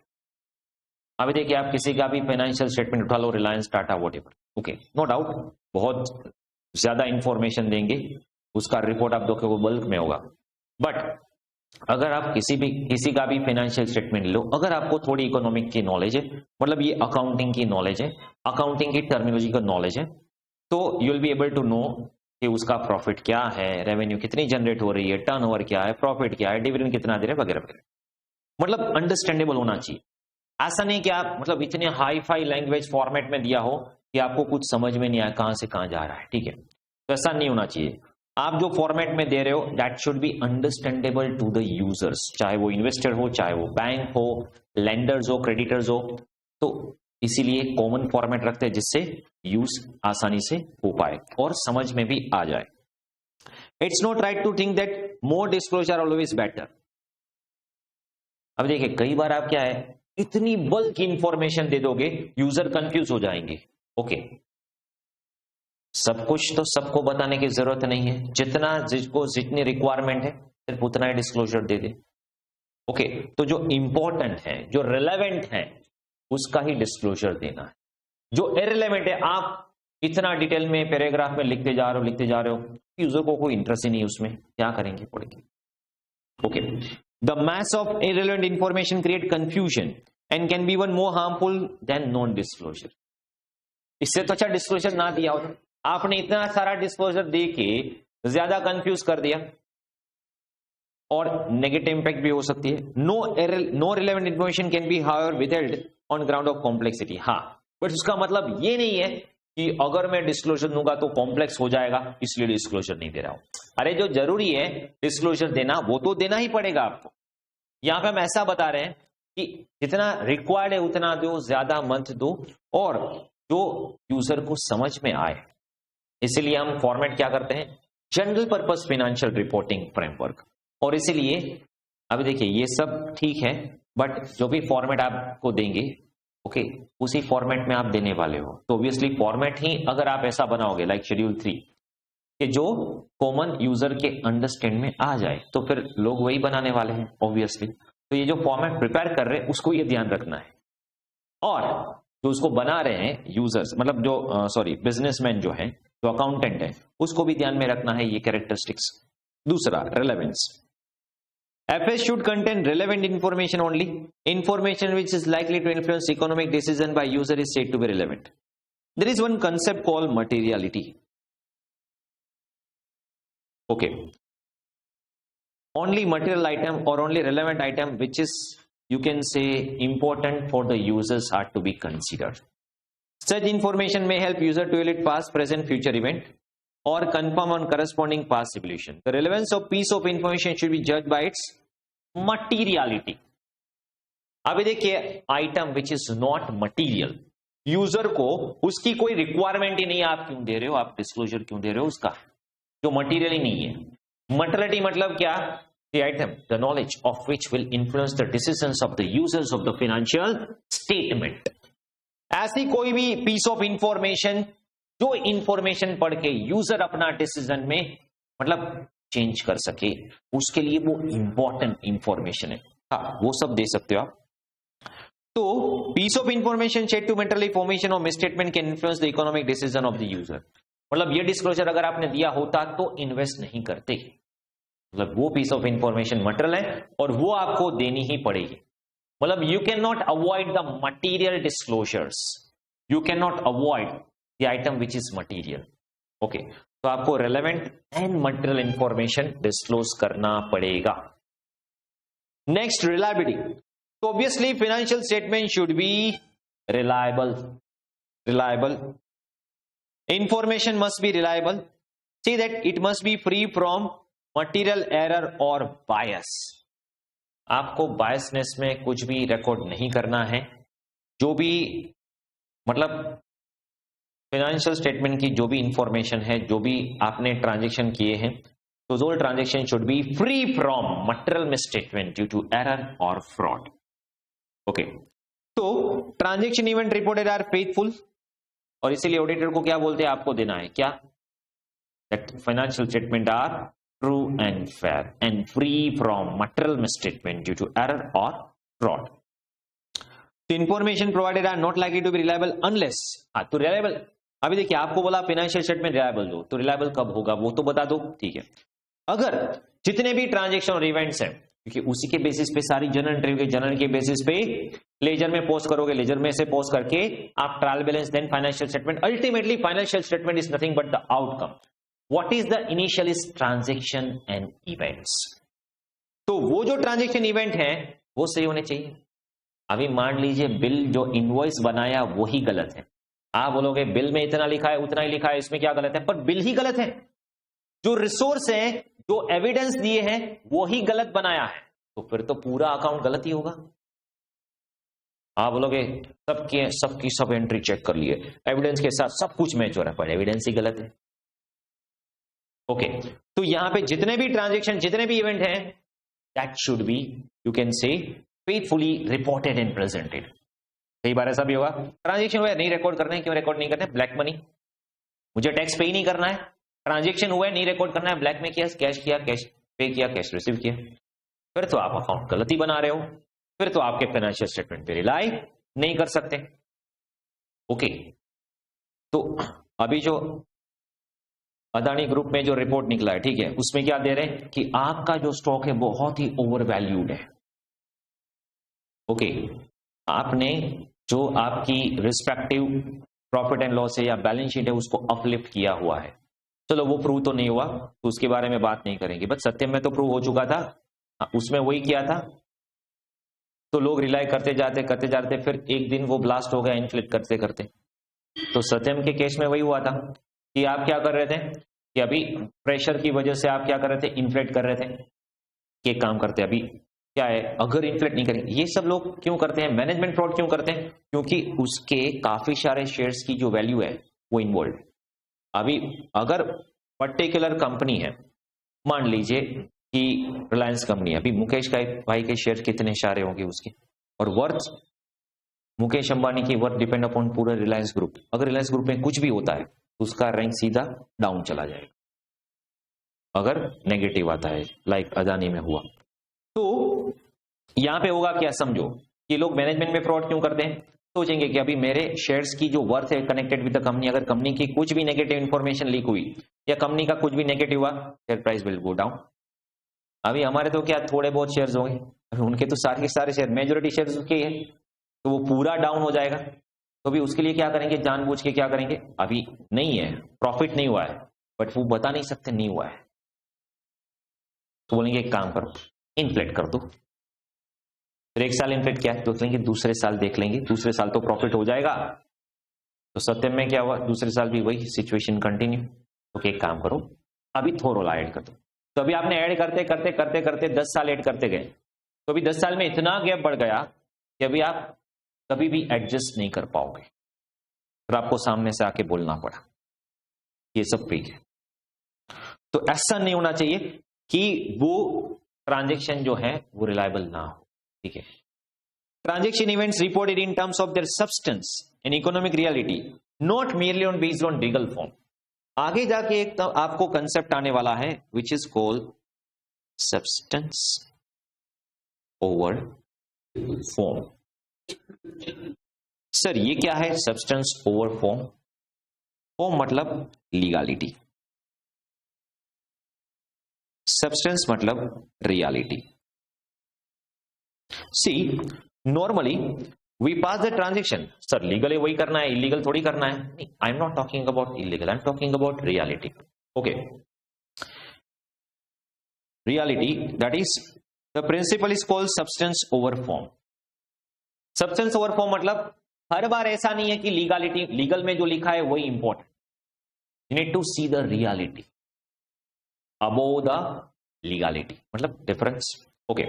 अभी देखिए, आप किसी का भी फाइनेंशियल स्टेटमेंट उठा लो, Reliance, Tata, whatever, okay, no doubt बहुत ज्यादा इंफॉर्मेशन देंगे, उसका रिपोर्ट आप देखोगे बल्क में होगा। बट अगर आप किसी का भी फाइनेंशियल स्टेटमेंट लो, अगर आपको थोड़ी इकोनॉमिक की नॉलेज है, मतलब ये अकाउंटिंग की नॉलेज है, अकाउंटिंग की टर्मिनोलॉजी का नॉलेज है, तो you will be able to know कि उसका प्रॉफिट क्या है, रेवेन्यू कितनी जनरेट हो रही है, टर्नओवर क्या है, प्रॉफिट क्या है, डिविडेंड कितना दे रहे हैं, वगैरह वगैरह। मतलब अंडरस्टैंडेबल होना चाहिए। ऐसा नहीं कि आप मतलब इतने हाई फाई लैंग्वेज फॉर्मेट में दिया हो कि आपको कुछ समझ में नहीं आया कहां से कहां जा रहा है, ठीक है, तो ऐसा नहीं होना चाहिए। आप जो फॉर्मेट में दे रहे हो that should be understandable to the users, चाहे वो इन्वेस्टर हो, चाहे वो बैंक हो, लेंडर्स हो, क्रेडिटर्स हो, तो इसीलिए कॉमन फॉर्मेट रखते हैं जिससे यूज आसानी से हो पाए और समझ में भी आ जाए। It's not right to think that more disclosure always better. अब देखिए, कई बार आप क्या है, इतनी बल्क इंफॉर्मेशन दे दोगे, यूजर कंफ्यूज हो जाएंगे। ओके, सब कुछ तो सबको बताने की जरूरत नहीं है, जितनी रिक्वायरमेंट है सिर्फ उतना ही डिस्क्लोजर दे दे। ओके, तो जो इंपॉर्टेंट है, जो रिलेवेंट है, उसका ही डिस्क्लोजर देना है। जो इररिलेवेंट है, आप इतना डिटेल में पैराग्राफ में लिखते जा रहे हो, यूजर को कोई इंटरेस्ट ही नहीं उसमें, क्या करेंगे, पढ़ेंगे। Okay, the mass of irrelevant information create confusion and can be even more harmful than non-disclosure. इससे तो अच्छा डिस्क्लोजर ना दिया होता। आपने इतना सारा डिस्क्लोजर दे के ज्यादा कंफ्यूज कर दिया और नेगेटिव इंपैक्ट भी हो सकती है। No relevant information can be however withheld on ground of complexity. हाँ, बट उसका मतलब ये नहीं है कि अगर मैं डिस्क्लोजर दूंगा तो कॉम्प्लेक्स हो जाएगा, इसलिए डिस्क्लोजर नहीं दे रहा हूं। अरे जो जरूरी है डिस्क्लोजर देना, वो तो देना ही पड़ेगा आपको। यहां पे हम ऐसा बता रहे हैं कि जितना रिक्वायर्ड है उतना दो, ज्यादा मत दो, और जो यूजर को समझ में आए। इसीलिए हम फॉर्मेट क्या करते हैं, general purpose financial reporting framework. और इसीलिए अभी देखिए, ये सब ठीक है, बट जो भी फॉर्मेट आपको देंगे, ओके, उसी फॉर्मेट में आप देने वाले हो, तो ऑब्वियसली फॉर्मेट ही अगर आप ऐसा बनाओगे लाइक शेड्यूल 3 कि जो कॉमन यूजर के अंडरस्टैंड में आ जाए, तो फिर लोग वही बनाने वाले हैं ऑब्वियसली। तो ये जो फॉर्मेट प्रिपेयर कर रहे हैं उसको ये ध्यान रखना है, और जो उसको बना रहे हैं यूजर्स, मतलब जो बिजनेसमैन जो है, जो अकाउंटेंट है, उसको भी ध्यान में रखना है ये कैरेक्टरिस्टिक्स। दूसरा, relevance. FS should contain relevant information only. Information which is likely to influence economic decision by user is said to be relevant. There is one concept called materiality. Okay. Only material item or only relevant item which is, you can say, important for the users are to be considered. Such information may help user to relate past, present, future event. or confirm on corresponding past evolution. The relevance of piece of information should be judged by its materiality. अभी देखिए, item which is not material, user को उसकी कोई requirement ही नहीं है, आप क्यों दे रहे हो, आप डिस्क्लोजर क्यों दे रहे हो उसका, जो मटीरियल ही नहीं है. मटेरियलिटी मतलब क्या? The item, the knowledge of which will influence the decisions of the users of the financial statement. ऐसी कोई भी पीस ऑफ इंफॉर्मेशन जो इंफॉर्मेशन पढ़ के यूजर अपना डिसीजन में मतलब चेंज कर सके, उसके लिए वो इंपॉर्टेंट इंफॉर्मेशन है. हाँ, वो सब दे सकते हो आप. तो piece of information shed to mentally formation of misstatement can influence the economic decision of the user. मतलब ये डिस्क्लोजर अगर आपने दिया होता तो इन्वेस्ट नहीं करते. मतलब वो पीस ऑफ इंफॉर्मेशन मटेरियल है और वो आपको देनी ही पड़ेगी. मतलब you can not avoid the material disclosures, you can not avoid the item which is material. Okay, तो आपको relevant and material information disclose करना पड़ेगा. Next, reliability. तो obviously financial statement should be reliable. Information must be reliable. See that it must be free from material error or bias. आपको biasness में कुछ भी record नहीं करना है. जो भी मतलब फाइनेंशियल स्टेटमेंट की जो भी इंफॉर्मेशन है, जो भी आपने ट्रांजेक्शन किए हैं, तो those transaction should be free from material misstatement due to error और फ्रॉड. ओके, तो transaction event reported are faithful, और इसीलिए ऑडिटर को क्या बोलते हैं, आपको देना है क्या, that financial statement are true and fair and free from material misstatement due to error और फ्रॉड. तो information provided are not likely to be reliable unless. हाँ, तो रिलायबल, अभी देखिए आपको बोला फाइनेंशियल स्टेटमेंट रिलायबल दो, तो रिलायबल कब होगा वो तो बता दो. ठीक है, अगर जितने भी ट्रांजेक्शन और इवेंट्स हैं, क्योंकि उसी के बेसिस पे सारी जर्नल एंट्री होगी, जर्नल के बेसिस पे लेजर में पोस्ट करोगे, लेजर में से पोस्ट करके आप trial balance, then financial statement. Ultimately financial statement is nothing but the outcome. What is the initial is transaction and events. तो वो जो ट्रांजेक्शन इवेंट है वो सही होने चाहिए. अभी मान लीजिए बिल जो इनवॉइस बनाया वो ही गलत है. आप बोलोगे बिल में इतना लिखा है, उतना ही लिखा है, इसमें क्या गलत है, पर बिल ही गलत है. जो रिसोर्स है, जो एविडेंस दिए हैं वो ही गलत बनाया है, तो फिर तो पूरा अकाउंट गलत ही होगा. आप बोलोगे सबकी सब एंट्री चेक कर लिए, एविडेंस के साथ सब कुछ मैच हो रहा है, पर एविडेंस ही गलत है. ओके, तो यहां पे जितने भी ट्रांजेक्शन, जितने भी इवेंट हैं, that should B, you can से, फेथफुली रिपोर्टेड एंड प्रेजेंटेड. कई बार ऐसा भी होगा, ट्रांजेक्शन हुआ है नहीं रिकॉर्ड करना है. क्यों रिकॉर्ड नहीं करना है? ब्लैक मनी, मुझे टैक्स पे ही नहीं करना है. ट्रांजेक्शन हुआ है नहीं रिकॉर्ड करना है, ब्लैक में किया, कैश किया, कैश पे किया, कैश रिसीव किया, फिर तो आप अकाउंट गलती बना रहे हो, फिर तो आपके फाइनेंशियल स्टेटमेंट पे रिलाई नहीं कर सकते. ओके, तो अभी जो अदानी ग्रुप में जो रिपोर्ट निकला है, ठीक है, उसमें क्या दे रहे हैं कि आपका जो स्टॉक है बहुत ही ओवर वैल्यूड है. ओके, आपने जो आपकी रिस्पेक्टिव प्रॉफिट एंड लॉस है या बैलेंस शीट है उसको अपलिफ्ट किया हुआ है. चलो वो प्रूव तो नहीं हुआ तो उसके बारे में बात नहीं करेंगे, बट सत्यम में तो प्रूव हो चुका था, उसमें वही किया था. तो लोग रिलाई करते जाते, फिर एक दिन वो ब्लास्ट हो गया इन्फ्लेट करते करते. तो सत्यम के केस में वही हुआ था कि आप क्या कर रहे थे कि अभी प्रेशर की वजह से आप क्या कर रहे थे, इन्फ्लेट कर रहे थे. कि काम करते अभी क्या है, अगर इन्फ्लेट नहीं करेंगे, ये सब लोग क्यों करते हैं, मैनेजमेंट फ्रॉड क्यों करते हैं, क्योंकि उसके काफी सारे शेयर्स की जो वैल्यू है वो इन्वॉल्व. अभी अगर पर्टिकुलर कंपनी है, मान लीजिए कि रिलायंस कंपनी है, अभी मुकेश भाई के शेयर कितने सारे होंगे उसके, और वर्थ मुकेश अंबानी की वर्थ डिपेंड अपॉन पूरा रिलायंस ग्रुप. अगर रिलायंस ग्रुप में कुछ भी होता है तो उसका रैंक सीधा डाउन चला जाएगा अगर नेगेटिव आता है, लाइक अदानी में हुआ. तो यहां पे होगा क्या, समझो कि लोग मैनेजमेंट में फ्रॉड क्यों करते हैं. सोचेंगे कि अभी मेरे शेयर्स की जो वर्थ है कनेक्टेड विद द कंपनी, अगर कंपनी की कुछ भी नेगेटिव इंफॉर्मेशन लीक हुई या कंपनी का कुछ भी नेगेटिव हुआ, share price will go down. अभी हमारे तो क्या थोड़े बहुत शेयर्स होंगे, उनके तो सारे के सारे शेयर, मेजोरिटी शेयर्स उसके है, तो वो पूरा डाउन हो जाएगा. तो अभी उसके लिए क्या करेंगे, जानबूझ के क्या करेंगे, अभी नहीं है, प्रॉफिट नहीं हुआ है, बट वो बता नहीं सकते नहीं हुआ है, तो बोलेंगे एक काम करो इन्फ्लेट कर दो. फिर एक साल इन्फ्लेट किया तो कहेंगे दूसरे साल देख लेंगे, दूसरे साल तो प्रॉफिट हो जाएगा. तो सत्यम में क्या हुआ, दूसरे साल भी वही सिचुएशन कंटिन्यू. तो एक काम करो, अभी थोरोला ऐड कर दो। तो अभी आपने ऐड करते करते करते करते 10 साल ऐड करते गए, तो अभी 10 साल में इतना गैप बढ़ गया कि अभी आप कभी भी एडजस्ट नहीं कर पाओगे, फिर आपको सामने से आके बोलना पड़ा ये सब फेक है। तो ऐसा नहीं होना चाहिए कि वो ट्रांजेक्शन जो है वो रिलायबल ना हो, ठीक है। Transaction events reported in terms of their substance and economic reality, not merely on based on legal form. आगे जाके एक तो आपको कंसेप्ट आने वाला है which is called substance over form. Sir ये क्या है सब्सटेंस ओवर फॉर्म? फॉर्म मतलब लीगलिटी, सब्सटेंस मतलब reality. See normally we pass the transaction, sir legal है वही करना है, इलीगल थोड़ी करना है। I am not talking about illegal, I am talking about reality. Okay, reality that is the principle is called substance over form. Substance over form मतलब हर बार ऐसा नहीं है कि लीगलिटी, लीगल में जो लिखा है वही important, you need to see the reality above the legality, मतलब difference. Okay,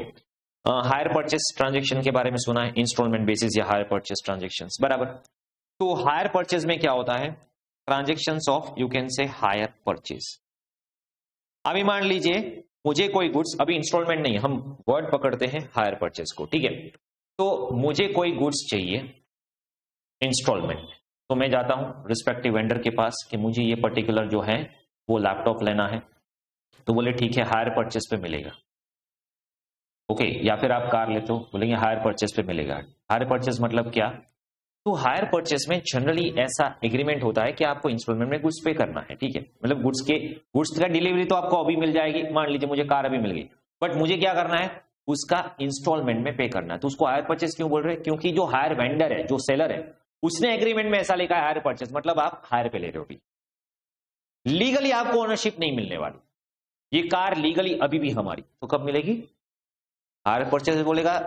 hire purchase transaction के बारे में सुना है, इंस्टॉलमेंट बेसिस या हायर परचेस ट्रांजेक्शंस, बराबर। तो हायर परचेस में क्या होता है? Transactions of you can say hire purchase. अभी मान लीजिए मुझे कोई गुड्स, अभी इंस्टॉलमेंट नहीं, हम वर्ड पकड़ते हैं हायर परचेस को, ठीक है। तो मुझे कोई गुड्स चाहिए इंस्टॉलमेंट, तो मैं जाता हूं रिस्पेक्टिव वेंडर के पास कि मुझे ये पर्टिकुलर जो है वो लैपटॉप लेना है, तो बोले ठीक है हायर परचेस पे मिलेगा। ओके, या फिर आप कार लेते हो, बोलेंगे हायर परचेस पे मिलेगा। हायर परचेस मतलब क्या? तो हायर परचेस में जनरली ऐसा एग्रीमेंट होता है कि आपको इंस्टॉलमेंट में गुड्स पे करना है, ठीक है। मतलब गुड्स का डिलीवरी तो आपको अभी मिल जाएगी, मान लीजिए मुझे कार अभी मिल गई, बट मुझे क्या करना है? उसका इंस्टॉलमेंट में पे करना है। तो उसको हायर परचेस क्यों बोल रहे हैं? क्योंकि जो हायर वेंडर है, जो सेलर है, उसने एग्रीमेंट में ऐसा लिखा है हायर परचेस, मतलब आप हायर पे ले रहे हो। भी लीगली आपको ओनरशिप नहीं मिलने वाली, ये कार लीगली अभी भी हमारी, तो कब मिलेगी? हायर परचेस बोलेगा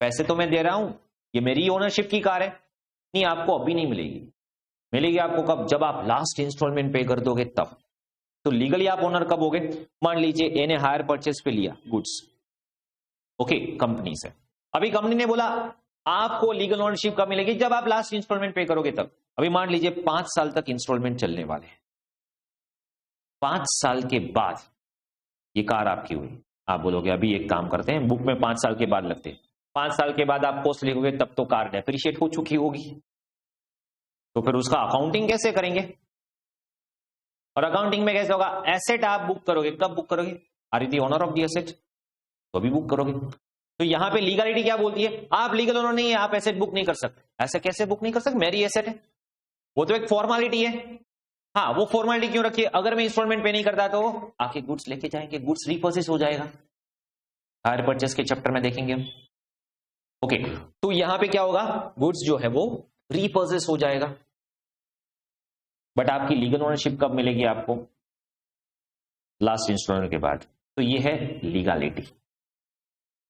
पैसे तो मैं दे रहा हूं, ये मेरी ओनरशिप की कार है, नहीं आपको अभी नहीं मिलेगी। मिलेगी आपको कब? जब आप लास्ट इंस्टॉलमेंट पे कर दोगे तब। तो लीगली आप ओनर कब होगे? मान लीजिए इन्हें हायर परचेस पे लिया गुड्स, ओके, कंपनी से। अभी कंपनी ने बोला आपको लीगल ओनरशिप कब मिलेगी? जब आप लास्ट इंस्टॉलमेंट पे करोगे तब। अभी मान लीजिए 5 साल तक इंस्टॉलमेंट चलने वाले हैं, 5 साल के बाद ये कार आपकी हुई। आप बोलोगे अभी एक काम करते हैं, बुक में 5 साल के बाद लगते हैं, 5 साल के बाद आप कॉस्ट लिखोगे तब तो कार डेप्रिशिएट हो चुकी होगी, तो फिर उसका अकाउंटिंग कैसे करेंगे? और अकाउंटिंग में कैसे होगा? एसेट आप बुक करोगे, कब बुक करोगे? Are you the owner of the asset, तो अभी बुक करोगे। तो यहां पे लीगलिटी क्या बोलती है? आप लीगल ओनर नहीं है, आप एसेट बुक नहीं कर सकते। ऐसे कैसे बुक नहीं कर सकते? मेरी एसेट है, वो तो एक फॉर्मेलिटी है। हाँ, वो फॉर्मेलिटी क्यों रखी है? अगर मैं इंस्टॉलमेंट पे नहीं करता तो आके गुड्स लेके जाएंगे, गुड्स रिपर्चेस हो जाएगा, हायर परचेस के चैप्टर में देखेंगे हम। ओके, तो यहां पे क्या होगा? गुड्स जो है वो रिपर्चेस हो जाएगा, बट आपकी लीगल ओनरशिप कब मिलेगी आपको? लास्ट इंस्टॉलमेंट के बाद। तो ये है लीगलिटी,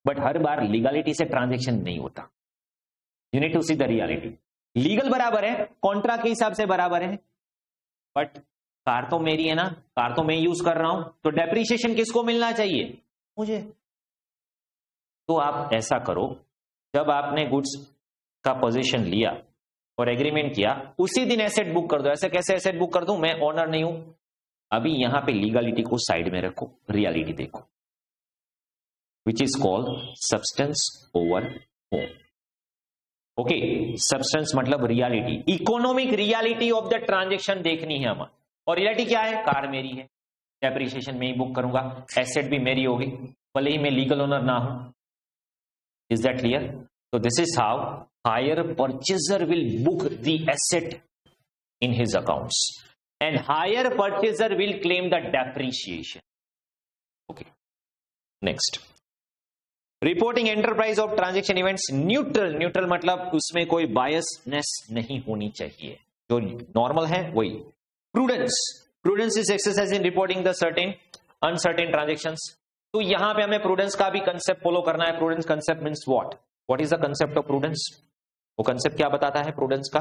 बट हर बार लीगलिटी से ट्रांजेक्शन नहीं होता, you need to see the reality. Legal बराबर है, कॉन्ट्रैक्ट के हिसाब से बराबर है, बट कार तो मेरी है ना, कार तो मैं यूज कर रहा हूं, तो डेप्रिसिएशन किसको मिलना चाहिए? मुझे। तो आप ऐसा करो, जब आपने गुड्स का पोजीशन लिया और एग्रीमेंट किया, उसी दिन एसेट बुक कर दो। ऐसे कैसे एसेट बुक कर दूं? मैं ओनर नहीं हूं। अभी यहां पे लीगलिटी को साइड में रखो, रियलिटी देखो, which is called substance over form. Okay, substance मतलब reality, economic reality of the transaction देखनी है हमें। और रियलिटी क्या है? कार मेरी है, डेप्रिसिएशन में ही बुक करूंगा, एसेट भी मेरी होगी, भले ही मैं लीगल ओनर ना हूं। Is that clear? तो this is how hire purchaser will book the asset in his accounts and hire purchaser will claim the depreciation. Okay, next, reporting enterprise of transaction events neutral. Neutral मतलब उसमें कोई biasness नहीं होनी चाहिए, जो normal है वही। Prudence, prudence is exercise in reporting the certain uncertain transactions. तो यहां पे हमें प्रूडेंस का भी कंसेप्ट फॉलो करना है। Prudence concept means what? What is the concept of prudence? वो कंसेप्ट क्या बताता है प्रूडेंस का?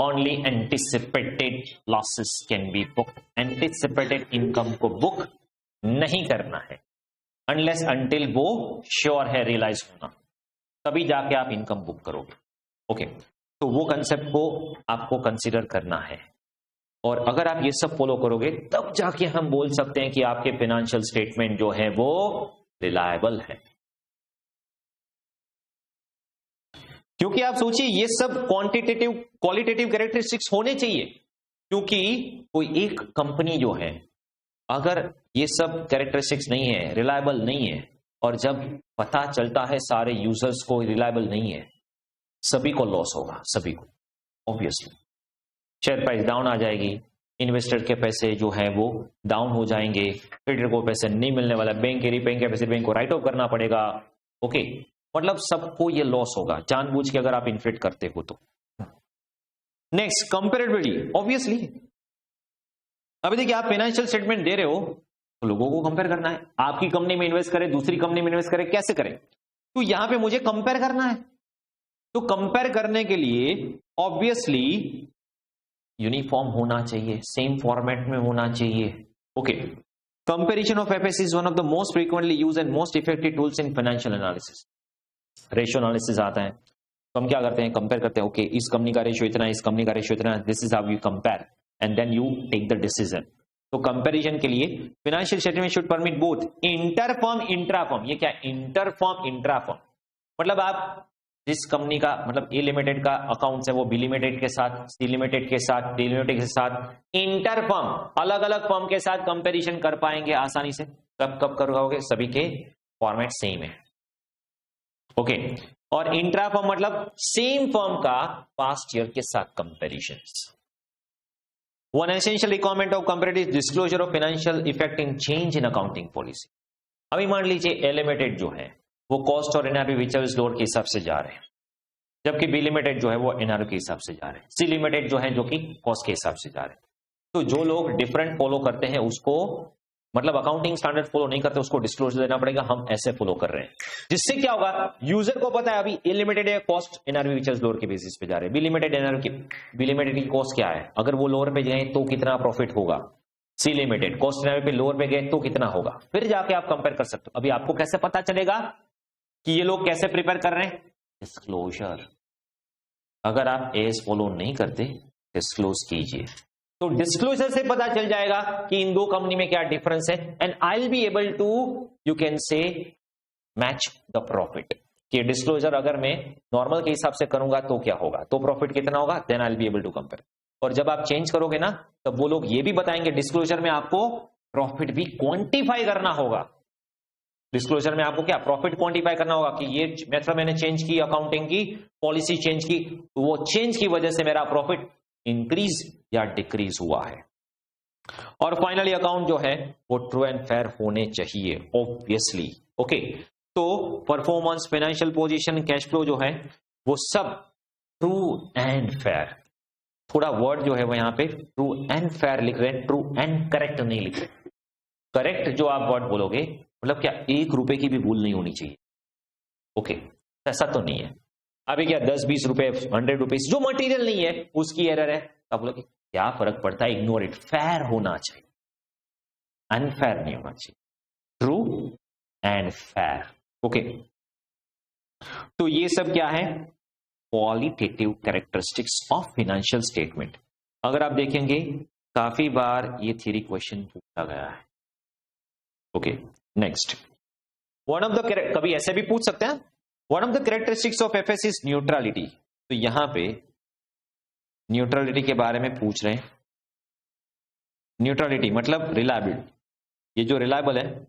Only anticipated losses can be book, anticipated income को बुक नहीं करना है अनलेस अंटिल वो श्योर है रियलाइज होना, तभी जाके आप इनकम बुक करोगे। ओके, तो वो कंसेप्ट को आपको कंसीडर करना है, और अगर आप ये सब फॉलो करोगे तब जाके हम बोल सकते हैं कि आपके फाइनेंशियल स्टेटमेंट जो है वो रिलायबल है। क्योंकि आप सोचिए ये सब क्वांटिटेटिव क्वालिटेटिव कैरेक्टरिस्टिक्स होने चाहिए, क्योंकि कोई एक कंपनी जो है अगर ये सब कैरेक्टरिस्टिक्स नहीं है, रिलायबल नहीं है, और जब पता चलता है सारे यूजर्स को रिलायबल नहीं है, सभी को लॉस होगा, सभी को ऑब्वियसली। शेयर प्राइस डाउन आ जाएगी, इन्वेस्टर के पैसे जो है वो डाउन हो जाएंगे, ट्रेडर को पैसे नहीं मिलने वाला, बैंक की रीपेइंग कैपेसिटी बैंक को राइट ऑफ करना पड़ेगा। ओके, मतलब सबको ये लॉस होगा जानबूझ के अगर आप इन्फ्लेट करते हो तो। Next, comparability. ऑब्वियसली अभी देखिए आप फाइनेंशियल स्टेटमेंट दे रहे हो तो लोगों को कंपेयर करना है, आपकी कंपनी में इन्वेस्ट करे, दूसरी कंपनी में इन्वेस्ट करे, कैसे करें? तो यहां पे मुझे कंपेयर करना है, तो कंपेयर करने के लिए ऑब्वियसली यूनिफॉर्म होना चाहिए, सेम फॉर्मेट में होना चाहिए। Okay, comparison of FS is one of the most frequently used and most effective tools in financial analysis. Ratio analysis आता है तो हम क्या करते हैं, कंपेयर करते हैं, ओके इस कंपनी का रेशियो इतना है, इस कंपनी का रेशियो इतना है, this is how you compare and then you take the decision. तो कंपैरिजन के लिए financial statement should permit both inter firm intra firm. ये क्या, इंटर फर्म इंट्रा फर्म, मतलब आप जिस कंपनी का मतलब ए लिमिटेड का अकाउंट्स है वो बी लिमिटेड के साथ, सी लिमिटेड के साथ, डी लिमिटेड के साथ, इंटर फर्म अलग अलग फर्म के साथ कंपैरिजन कर पाएंगे आसानी से। कब कब करोगे, सभी के फॉर्मेट सेम है। ओके, और इंट्रा फर्म मतलब सेम फर्म का पास्ट ईयर के साथ comparison. One essential requirement of comparative is disclosure of financial effect in change in accounting policy। अभी मान लीजिए ए लिमिटेड जो है वो कॉस्ट और एनआरवी विच इज लोअर के हिसाब से जा रहे हैं, जबकि बी लिमिटेड जो है वो एनआरवी के हिसाब से जा रहे हैं, सी लिमिटेड जो है जो कि कॉस्ट के हिसाब से जा रहे हैं। तो जो लोग डिफरेंट फॉलो करते हैं उसको मतलब अकाउंटिंग स्टैंडर्ड फॉलो नहीं करते उसको डिस्क्लोजर देना पड़ेगा, हम ऐसे फॉलो कर रहे हैं। जिससे क्या होगा, यूजर को पता है अभी ए लिमिटेड है cost NRV which is lower के बेसिस पे जा रहे हैं, बी लिमिटेड एनआरवी की बी लिमिटेड की कॉस्ट क्या है, अगर वो लोअर पे गए तो कितना प्रॉफिट होगा, सी लिमिटेड कॉस्ट एनआरवी पे लोअर पे गए तो कितना होगा, फिर जाके आप कंपेयर कर सकते हो। अभी आपको कैसे पता चलेगा कि ये लोग कैसे प्रिपेयर कर रहे हैं, डिस्क्लोजर। अगर आप एज फॉलो नहीं करते डिस्क्लोज कीजिए, तो डिस्क्लोजर से पता चल जाएगा कि इन दो कंपनी में क्या डिफरेंस है, and I will be able to you can say match the profit. कि डिस्क्लोजर अगर मैं नॉर्मल के हिसाब से करूंगा तो क्या होगा, तो प्रॉफिट कितना होगा, then I will be able to compare. और जब आप चेंज करोगे ना तब वो लोग ये भी बताएंगे डिस्क्लोजर में आपको प्रॉफिट भी क्वांटिफाई करना होगा। डिस्क्लोजर में आपको क्या प्रॉफिट क्वांटिफाई करना होगा कि ये मेथड मैंने चेंज की, अकाउंटिंग की पॉलिसी चेंज की, तो वो चेंज की वजह से मेरा प्रॉफिट इंक्रीज या डिक्रीज हुआ है। और फाइनली अकाउंट जो है वो ट्रू एंड फेयर होने चाहिए ऑब्वियसली। ओके, तो performance, financial position, cash flow जो है वो सब ट्रू एंड फेयर। थोड़ा वर्ड जो है वो यहां पे ट्रू एंड फेयर लिख रहे हैं, ट्रू एंड करेक्ट नहीं लिख रहे। करेक्ट जो आप वर्ड बोलोगे मतलब क्या, 1 रुपए की भी भूल नहीं होनी चाहिए। ओके, ऐसा तो नहीं है। अभी क्या 10-20 रुपए, 100 रुपीज जो मटेरियल नहीं है उसकी एरर है, आप बोलोगे क्या फर्क पड़ता है, इग्नोर इट। फेयर होना चाहिए, अनफेयर नहीं होना चाहिए, ट्रू एंड फेयर। ओके, तो ये सब क्या है, qualitative characteristics of financial statement. अगर आप देखेंगे काफी बार ये थ्योरी क्वेश्चन पूछा गया है। Okay, next, one of the, कभी ऐसे भी पूछ सकते हैं, one of the characteristics of FS is neutrality. तो यहां पे न्यूट्रलिटी के बारे में पूछ रहे हैं। न्यूट्रलिटी मतलब रिलायबिलिटी, ये जो रिलायबल है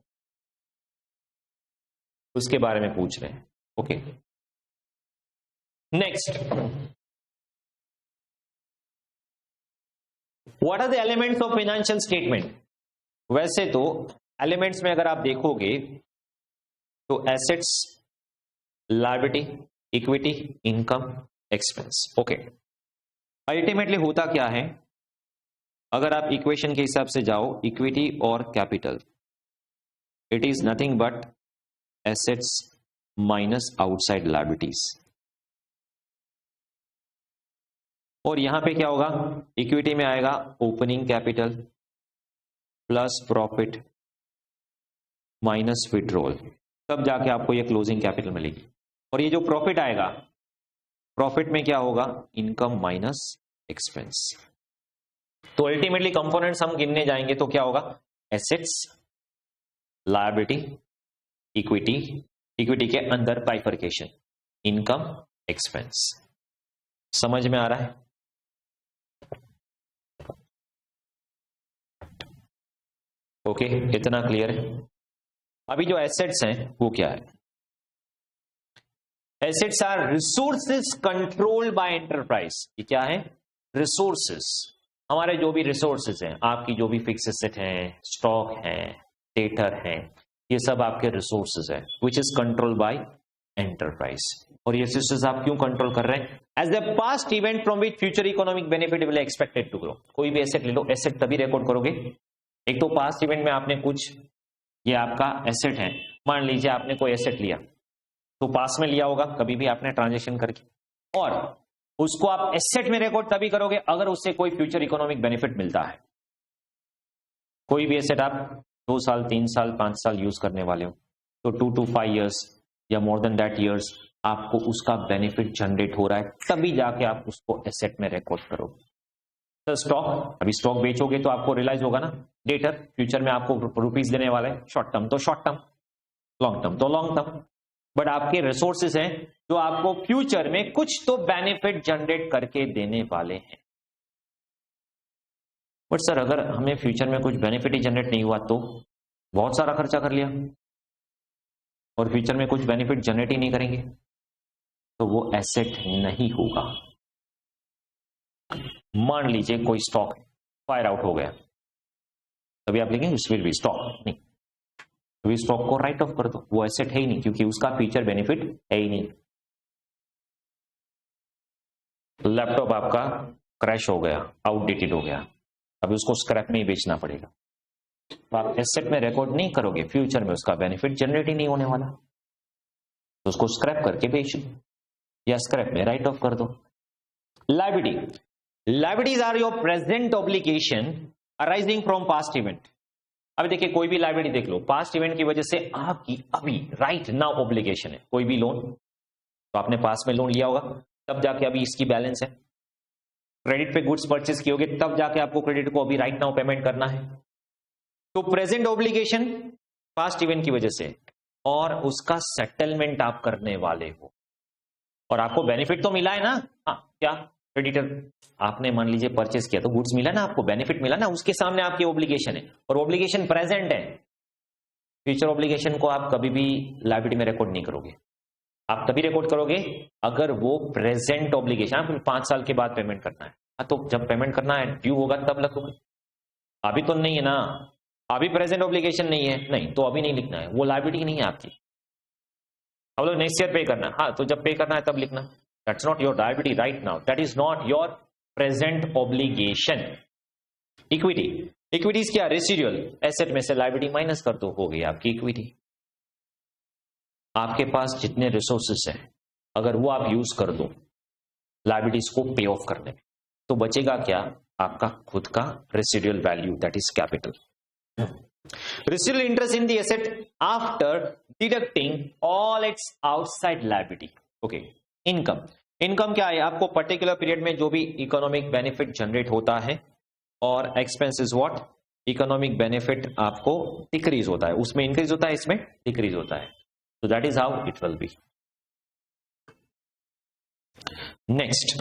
उसके बारे में पूछ रहे हैं। Okay, next, what are the elements of financial statement. वैसे तो एलिमेंट्स में अगर आप देखोगे तो assets, liability, equity, income, expense. Okay, ultimately होता क्या है, अगर आप इक्वेशन के हिसाब से जाओ, इक्विटी और capital, it is nothing but assets minus outside liabilities. और यहां पे क्या होगा, इक्विटी में आएगा opening capital plus profit minus withdrawal, तब जाके आपको ये क्लोजिंग कैपिटल मिलेगी। और ये जो प्रॉफिट आएगा, प्रॉफिट में क्या होगा, इनकम माइनस एक्सपेंस। तो अल्टीमेटली कंपोनेंट्स हम गिनने जाएंगे तो क्या होगा, एसेट्स, लायबिलिटी, इक्विटी, इक्विटी के अंदर बाइफरकेशन, इनकम, एक्सपेंस। समझ में आ रहा है? ओके, इतना क्लियर है। अभी जो एसेट्स हैं वो क्या है, assets are resources controlled by enterprise. ये क्या है, रिसोर्सेज, हमारे जो भी रिसोर्सेज हैं, आपकी जो भी फिक्स एसेट हैं, स्टॉक हैं, डेटर हैं, ये सब आपके रिसोर्सेज है which is control by enterprise. और ये रिसोर्सेज आप क्यों कंट्रोल कर रहे हैं, as a past event from which future economic benefit will expected to grow. कोई भी एसेट ले लो, एसेट तभी रिकॉर्ड करोगे, एक तो पास्ट इवेंट में आपने कुछ, ये आपका एसेट है, मान लीजिए आपने कोई एसेट लिया तो पास में लिया होगा कभी भी आपने ट्रांजेक्शन करके, और उसको आप एसेट में रिकॉर्ड तभी करोगे अगर उससे कोई फ्यूचर इकोनॉमिक बेनिफिट मिलता है। कोई भी एसेट आप 2 साल 3 साल 5 साल यूज करने वाले हो तो 2 to 5 years या मोर देन दैट ईयर्स आपको उसका बेनिफिट जनरेट हो रहा है, तभी जाके आप उसको एसेट में रिकॉर्ड करोगे। तो स्टॉक, अभी स्टॉक बेचोगे तो आपको रियलाइज होगा ना, डेटर फ्यूचर में आपको रुपीस देने वाला है, शॉर्ट टर्म तो शॉर्ट टर्म, लॉन्ग टर्म तो लॉन्ग टर्म, बट आपके रिसोर्सेज हैं जो आपको फ्यूचर में कुछ तो बेनिफिट जनरेट करके देने वाले हैं। बट सर अगर हमें फ्यूचर में कुछ बेनिफिट ही जनरेट नहीं हुआ तो बहुत सारा खर्चा कर लिया और फ्यूचर में कुछ बेनिफिट जनरेट ही नहीं करेंगे तो वो एसेट नहीं होगा। मान लीजिए कोई स्टॉक फायर आउट हो गया, तभी आप लिखेंगे विल बी स्टॉक, नहीं, तभी स्टॉक को राइट ऑफ कर दो, वो एसेट है ही नहीं क्योंकि उसका फ्यूचर बेनिफिट है ही नहीं। लैपटॉप आपका क्रैश हो गया, आउटडेटेड हो गया, अभी उसको स्क्रैप में ही बेचना पड़ेगा, तो आप एसेट में रिकॉर्ड नहीं करोगे, फ्यूचर में उसका बेनिफिट जनरेट ही नहीं होने वाला, तो उसको स्क्रैप करके बेच दो या स्क्रैप में राइट ऑफ कर दो। Liability, liabilities are your present obligation arising from past event. अभी देखिए कोई भी लायबिलिटी देख लो, पास्ट इवेंट की वजह से आपकी अभी राइट नाउ ऑब्लिगेशन है। कोई भी लोन, तो आपने पास में लोन लिया होगा तब जाके अभी इसकी बैलेंस है। क्रेडिट पे गुड्स परचेज किए होगे तब जाके आपको क्रेडिट को अभी राइट नाउ पेमेंट करना है। तो प्रेजेंट ऑब्लिगेशन पास्ट इवेंट की वजह से, और उसका सेटलमेंट आप करने वाले हो और आपको बेनिफिट तो मिला है ना। हाँ, क्या क्रेडिटर, आपने मान लीजिए परचेज किया तो गुड्स मिला ना, आपको बेनिफिट मिला ना, उसके सामने आपकी ऑब्लिगेशन है और ऑब्लिगेशन प्रेजेंट है। फ्यूचर ऑब्लिगेशन को आप कभी भी लायबिलिटी में रिकॉर्ड नहीं करोगे, आप तभी रिकॉर्ड करोगे अगर वो प्रेजेंट ऑब्लिगेशन, आपको 5 साल के बाद पेमेंट करना है, तो जब पेमेंट करना है ड्यू होगा तब लिखोगे। अभी तो नहीं है ना, अभी प्रेजेंट ऑब्लिगेशन नहीं है, नहीं तो अभी नहीं लिखना है, वो लायबिलिटी नहीं है आपकी। अब लोग नेक्स्ट ईयर पे करना है, हाँ तो जब पे करना है तब लिखना। That's not your liability right now, that is not your present obligation. Equity, equities क्या, रेसिडुअल एसेट में से लायबिलिटी माइनस कर दो, हो गई आपकी इक्विटी। आपके पास जितने रिसोर्सेस हैं अगर वो आप यूज कर दो लायबिलिटीज को पे ऑफ करने में, तो बचेगा क्या, आपका खुद का residual value, that is capital. Residual interest in the asset after deducting all its outside liability. Okay, income. Income क्या है, आपको पर्टिकुलर पीरियड में जो भी इकोनॉमिक बेनिफिट जनरेट होता है, और expense is what, economic benefit आपको डिक्रीज होता है, उसमें इंक्रीज होता है, इसमें डिक्रीज होता है। So that is how it will be. Next,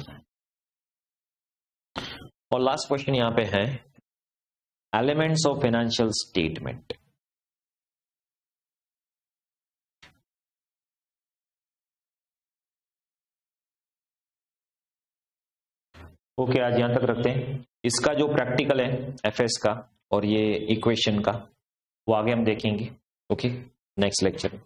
और लास्ट क्वेश्चन यहां पे है elements of financial statement. Okay, आज यहां तक रखते हैं। इसका जो प्रैक्टिकल है एफएस का और ये इक्वेशन का, वो आगे हम देखेंगे। Okay, next lecture.